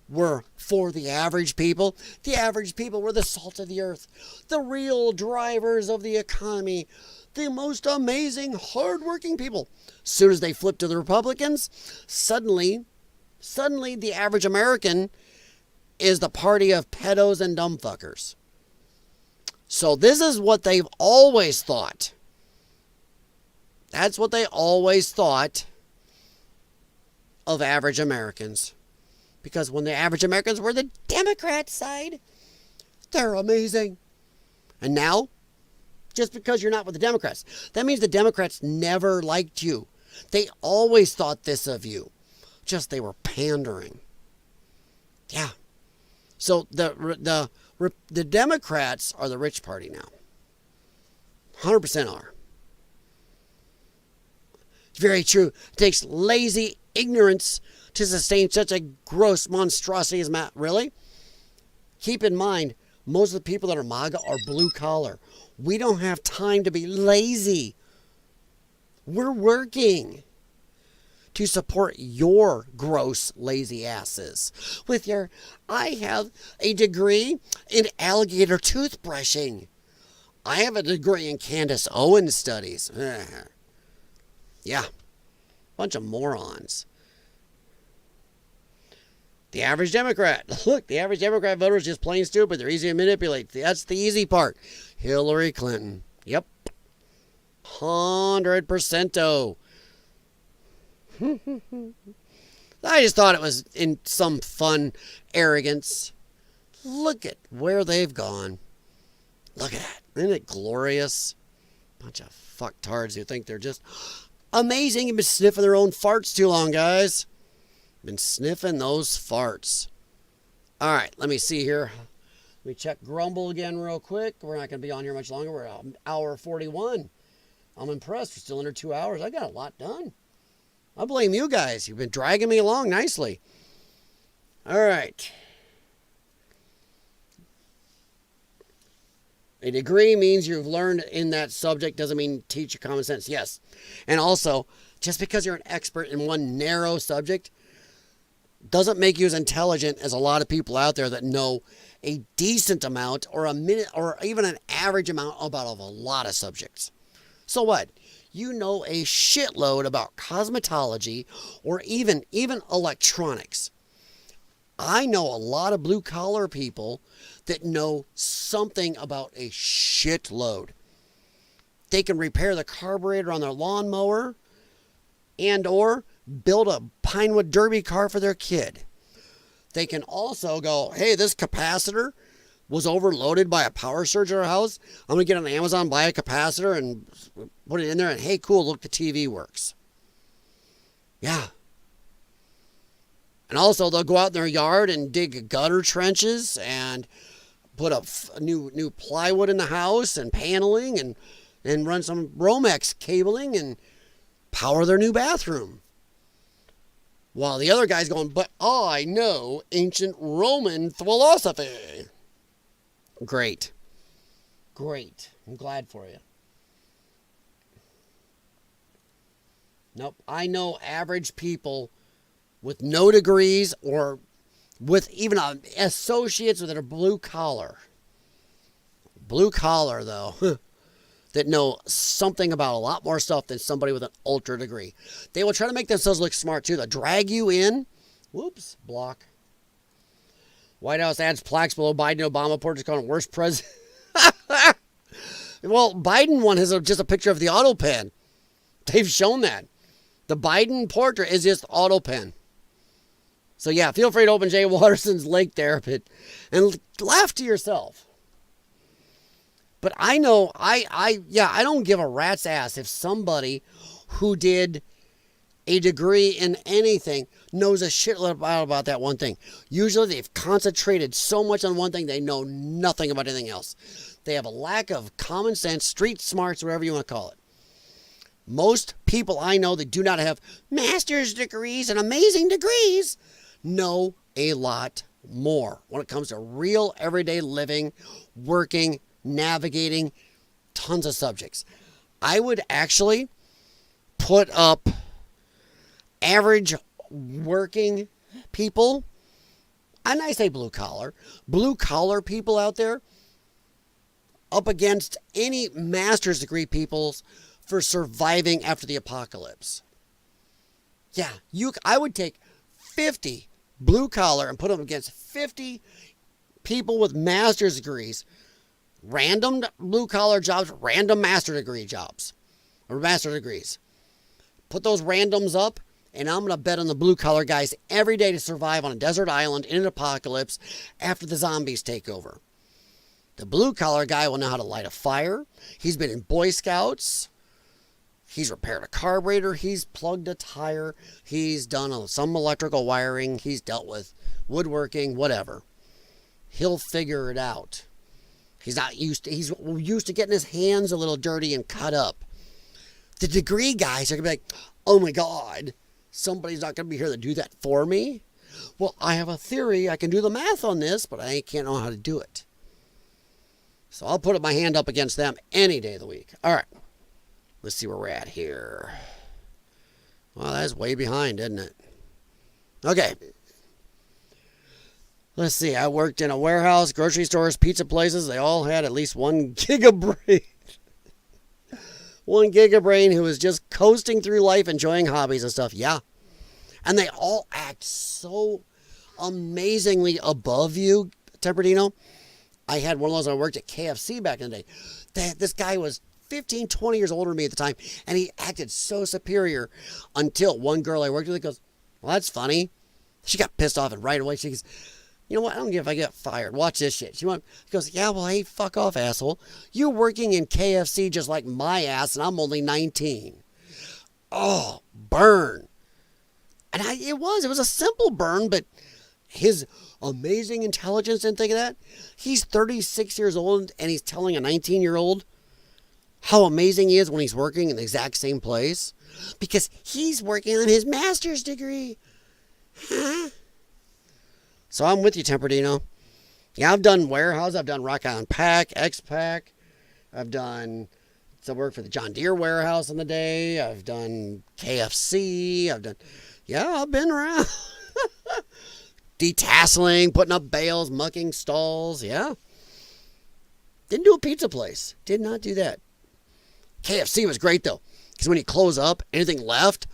were for the average people were the salt of the earth, the real drivers of the economy, the most amazing, hardworking people. As soon as they flipped to the Republicans, suddenly the average American is the party of pedos and dumbfuckers. So this is what they've always thought. That's what they always thought of average Americans. Because when the average Americans were the Democrat side, they're amazing. And now, just because you're not with the Democrats, that means the Democrats never liked you. They always thought this of you. Just they were pandering. Yeah. So the Democrats are the rich party now. 100% are. It's very true. It takes lazy ignorance to sustain such a gross monstrosity as Matt. Really? Keep in mind, most of the people that are MAGA are blue collar. We don't have time to be lazy. We're working to support your gross, lazy asses. With your, I have a degree in alligator toothbrushing. I have a degree in Candace Owens studies. Yeah. Bunch of morons. The average Democrat. Look, the average Democrat voter is just plain stupid. They're easy to manipulate. That's the easy part. Hillary Clinton. Yep. 100%. I just thought it was in some fun arrogance. Look at where they've gone. Look at that. Isn't it glorious? Bunch of fucktards who think they're just amazing. You've been sniffing their own farts too long, guys. Been sniffing those farts. All right, let me see here. Let me check Grumble again real quick. We're not going to be on here much longer. We're at hour 41. I'm impressed. We're still under 2 hours. I got a lot done. I blame you guys. You've been dragging me along nicely. All right. A degree means you've learned in that subject. Doesn't mean teach you common sense. Yes. And also, just because you're an expert in one narrow subject doesn't make you as intelligent as a lot of people out there that know a decent amount or a minute or even an average amount about a lot of subjects. So what? You know a shitload about cosmetology or even electronics. I know a lot of blue collar people that know something about a shitload. They can repair the carburetor on their lawnmower and or build a Pinewood Derby car for their kid. They can also go, hey, this capacitor was overloaded by a power surge at our house. I'm going to get on Amazon, buy a capacitor, and put it in there, and hey, cool, look, the TV works. Yeah. And also, they'll go out in their yard and dig gutter trenches and put up new plywood in the house and paneling and run some Romex cabling and power their new bathroom. While the other guy's going, but I know ancient Roman philosophy. Great. Great. I'm glad for you. Nope. I know average people with no degrees or with even associates that are blue collar. Blue collar, though. That know something about a lot more stuff than somebody with an ultra degree. They will try to make themselves look smart, too. They'll drag you in. Whoops. Block. White House adds plaques below Biden and Obama portraits calling worst president. Well, Biden one has just a picture of the auto pen. They've shown that. The Biden portrait is just auto pen. So, yeah, feel free to open Jay Watterson's link there and laugh to yourself. But I know, I don't give a rat's ass if somebody who did a degree in anything knows a shitload about that one thing. Usually they've concentrated so much on one thing, they know nothing about anything else. They have a lack of common sense, street smarts, whatever you want to call it. Most people I know that do not have master's degrees and amazing degrees know a lot more when it comes to real everyday living, working, navigating tons of subjects. I would actually put up average working people, and I say blue collar people out there up against any master's degree peoples for surviving after the apocalypse. Yeah, I would take 50 blue collar and put them against 50 people with master's degrees. Random blue collar jobs, random master degree jobs, or master degrees. Put those randoms up, and I'm going to bet on the blue collar guys every day to survive on a desert island in an apocalypse after the zombies take over. The blue collar guy will know how to light a fire. He's been in Boy Scouts. He's repaired a carburetor. He's plugged a tire. He's done some electrical wiring. He's dealt with woodworking, whatever. He'll figure it out. He's used to getting his hands a little dirty and cut up. The degree guys are going to be like, oh my God, somebody's not going to be here to do that for me. Well, I have a theory. I can do the math on this, but I can't know how to do it. So I'll put my hand up against them any day of the week. All right. Let's see where we're at here. Well, that's way behind, isn't it? Okay. Let's see. I worked in a warehouse, grocery stores, pizza places. They all had at least 1 gigabrain. 1 gigabrain who was just coasting through life, enjoying hobbies and stuff. Yeah. And they all act so amazingly above you, Temperdino. I had one of those when I worked at KFC back in the day. This guy was 15, 20 years older than me at the time, and he acted so superior until one girl I worked with goes, well, that's funny. She got pissed off, and right away she goes, you know what, I don't care if I get fired. Watch this shit. She goes, yeah, well, hey, fuck off, asshole. You're working in KFC just like my ass, and I'm only 19. Oh, burn. And it was a simple burn, but his amazing intelligence didn't think of that. He's 36 years old, and he's telling a 19-year-old how amazing he is when he's working in the exact same place because he's working on his master's degree. Huh? So I'm with you, Temperdino. Yeah, I've done warehouse. I've done Rock On Pack, X-Pack. I've done some work for the John Deere warehouse in the day. I've done KFC. I've been around. Detasseling, putting up bales, mucking stalls. Yeah. Didn't do a pizza place. Did not do that. KFC was great, though, because when you close up, anything left,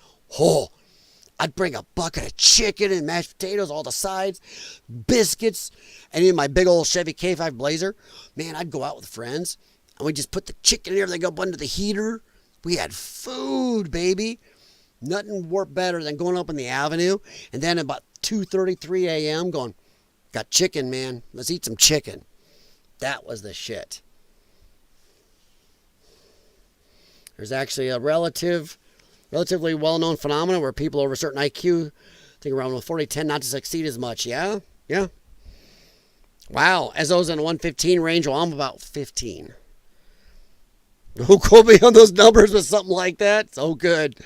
I'd bring a bucket of chicken and mashed potatoes, all the sides, biscuits, and in my big old Chevy K5 Blazer. Man, I'd go out with friends, and we'd just put the chicken and everything up under the heater. We had food, baby. Nothing worked better than going up on the avenue, and then about 2:33 a.m. going, got chicken, man. Let's eat some chicken. That was the shit. There's actually a relatively well-known phenomenon where people over a certain IQ, I think around 40, tend not to succeed as much. Yeah? Yeah. Wow. As those in the 115 range, well, I'm about 15. Who quote me on those numbers with something like that? So good.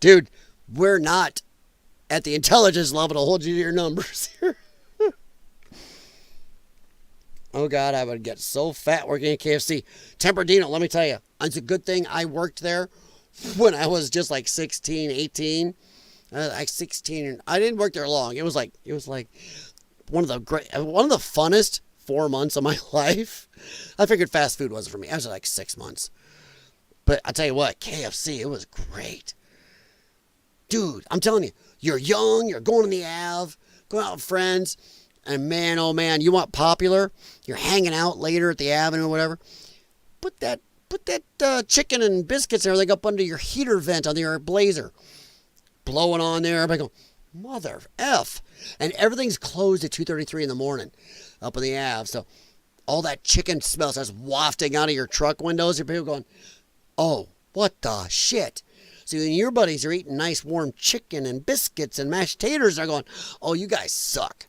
Dude, we're not at the intelligence level to hold you to your numbers here. Oh, God, I would get so fat working at KFC. Temperdino, let me tell you, it's a good thing I worked there when I was just like 16, 18. Like 16. I didn't work there long. It was like one of the funnest 4 months of my life. I figured fast food wasn't for me. I was like 6 months. But I tell you what, KFC, it was great. Dude, I'm telling you, you're young, you're going to the Ave, going out with friends, and man, oh man, you want popular? You're hanging out later at the Avenue or whatever. Put that chicken and biscuits and everything up under your heater vent on your Blazer. Blowing on there. Everybody going, mother F. And everything's closed at 2:33 in the morning up in the Ave. So all that chicken smell starts wafting out of your truck windows. Your people going, oh, what the shit? So when your buddies are eating nice warm chicken and biscuits and mashed taters, they're going, oh, you guys suck.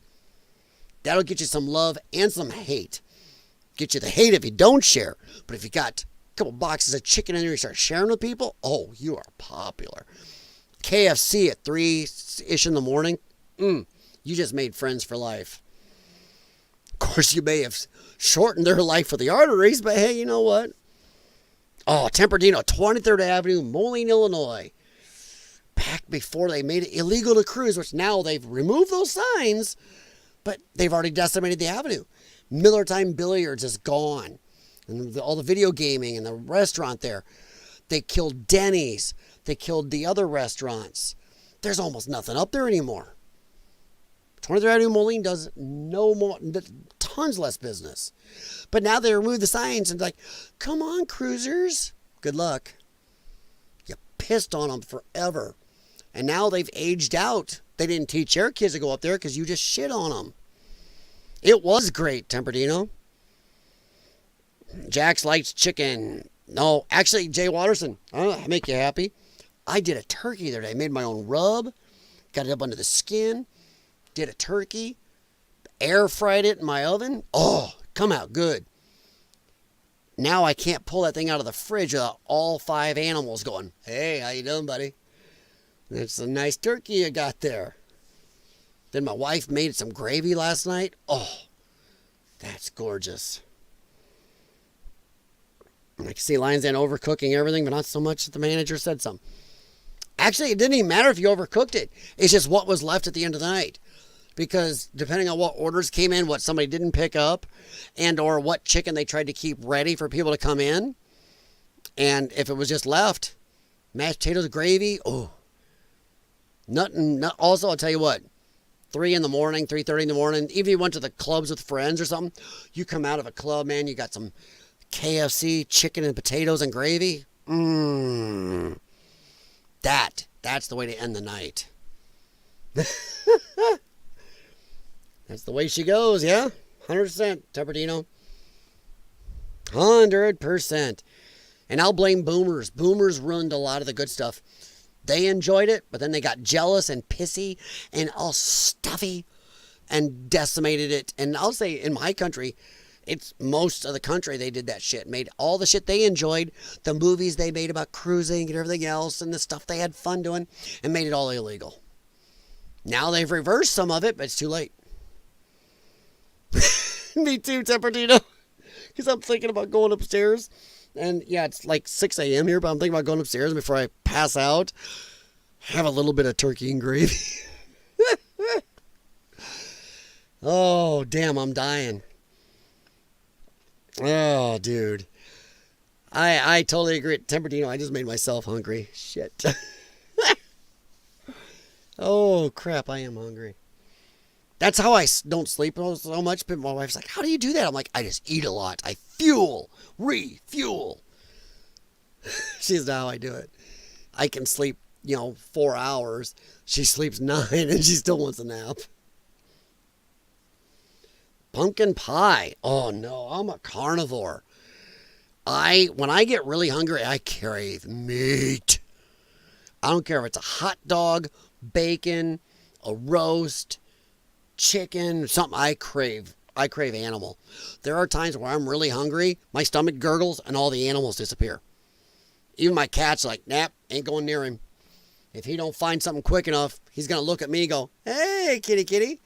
That'll get you some love and some hate. Get you the hate if you don't share. But if you got a couple boxes of chicken in there, you start sharing with people, oh, you are popular. KFC at 3-ish in the morning, you just made friends for life. Of course, you may have shortened their life with the arteries, but hey, you know what? Oh, Temperdino, 23rd Avenue, Moline, Illinois. Back before they made it illegal to cruise, which now they've removed those signs, but they've already decimated the avenue. Miller Time Billiards is gone. And all the video gaming and the restaurant there. They killed Denny's. They killed the other restaurants. There's almost nothing up there anymore. 23rd Avenue Moline does no more, tons less business. But now they remove the signs and like, come on, cruisers. Good luck. You pissed on them forever. And now they've aged out. They didn't teach their kids to go up there because you just shit on them. It was great, Temperdino. Jax likes chicken. No, actually, Jay Watterson, I make you happy. I did a turkey the other day. I made my own rub. Got it up under the skin. Did a turkey. Air fried it in my oven. Oh, come out good. Now I can't pull that thing out of the fridge without all 5 animals going, hey, how you doing, buddy? That's a nice turkey you got there. Then my wife made some gravy last night. Oh, that's gorgeous. I can see Lions Den overcooking everything, but not so much that the manager said something. Actually, it didn't even matter if you overcooked it. It's just what was left at the end of the night. Because depending on what orders came in, what somebody didn't pick up, and or what chicken they tried to keep ready for people to come in, and if it was just left, mashed potatoes, gravy, oh, nothing. Also, I'll tell you what, 3 in the morning, 3:30 in the morning, even if you went to the clubs with friends or something, you come out of a club, man, you got some KFC, chicken and potatoes and gravy. That's the way to end the night. That's the way she goes, yeah? 100%, Temperdino. 100%. And I'll blame boomers. Boomers ruined a lot of the good stuff. They enjoyed it, but then they got jealous and pissy and all stuffy and decimated it. And I'll say in my country, it's most of the country they did that shit. Made all the shit they enjoyed, the movies they made about cruising and everything else, and the stuff they had fun doing, and made it all illegal. Now they've reversed some of it, but it's too late. Me too, Temperdino. Because I'm thinking about going upstairs. And yeah, it's like 6 a.m. here, but I'm thinking about going upstairs before I pass out. Have a little bit of turkey and gravy. Oh, damn, I'm dying. Oh, dude. I totally agree. Temperdino, I just made myself hungry. Shit. Oh, crap, I am hungry. That's how I don't sleep so much. But my wife's like, how do you do that? I'm like, I just eat a lot. I refuel. She's not how I do it. I can sleep, 4 hours. She sleeps 9 and she still wants a nap. Pumpkin pie. Oh no, I'm a carnivore. When I get really hungry, I crave meat. I don't care if it's a hot dog, bacon, a roast, chicken, something. I crave animal. There are times where I'm really hungry, my stomach gurgles, and all the animals disappear. Even my cat's like, nap, ain't going near him. If he don't find something quick enough, he's gonna look at me and go, hey, kitty, kitty.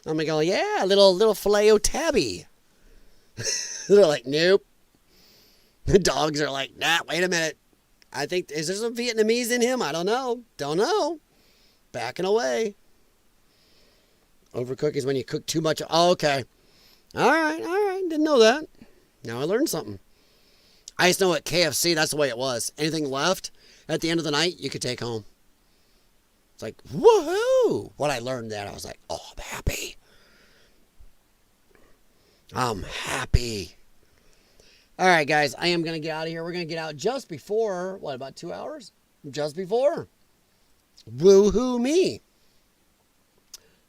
I'm gonna go, yeah, little filet-o tabby. They're like, nope. The dogs are like, nah, wait a minute. I think, is there some Vietnamese in him? I don't know. Backing away. Overcook is when you cook too much. Oh, okay. All right. Didn't know that. Now I learned something. I just know at KFC, that's the way it was. Anything left at the end of the night, you could take home. It's like, woohoo! When I learned that, I was like, oh, I'm happy. I'm happy. All right, guys, I am going to get out of here. We're going to get out just before, about 2 hours? Just before. Woohoo me.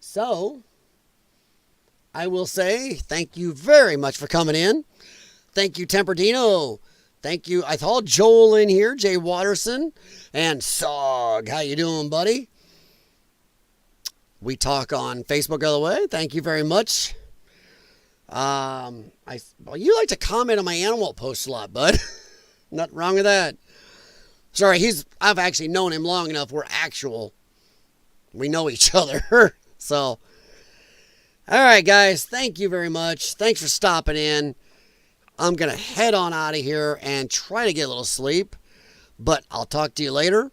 So, I will say thank you very much for coming in. Thank you, Temperdino. Thank you. I thought Joel in here, Jay Watterson, and Sog. How you doing, buddy? We talk on Facebook, by the way. Thank you very much. You like to comment on my animal posts a lot, bud. Nothing wrong with that. Sorry, I've actually known him long enough. We know each other. So, all right, guys. Thank you very much. Thanks for stopping in. I'm going to head on out of here and try to get a little sleep. But I'll talk to you later.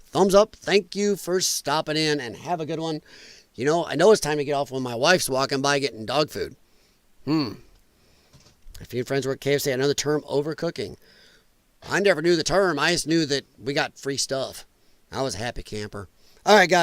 Thumbs up. Thank you for stopping in and have a good one. You know, I know it's time to get off when my wife's walking by getting dog food. A few friends work at KFC. I know the term overcooking. I never knew the term. I just knew that we got free stuff. I was a happy camper. All right, guys.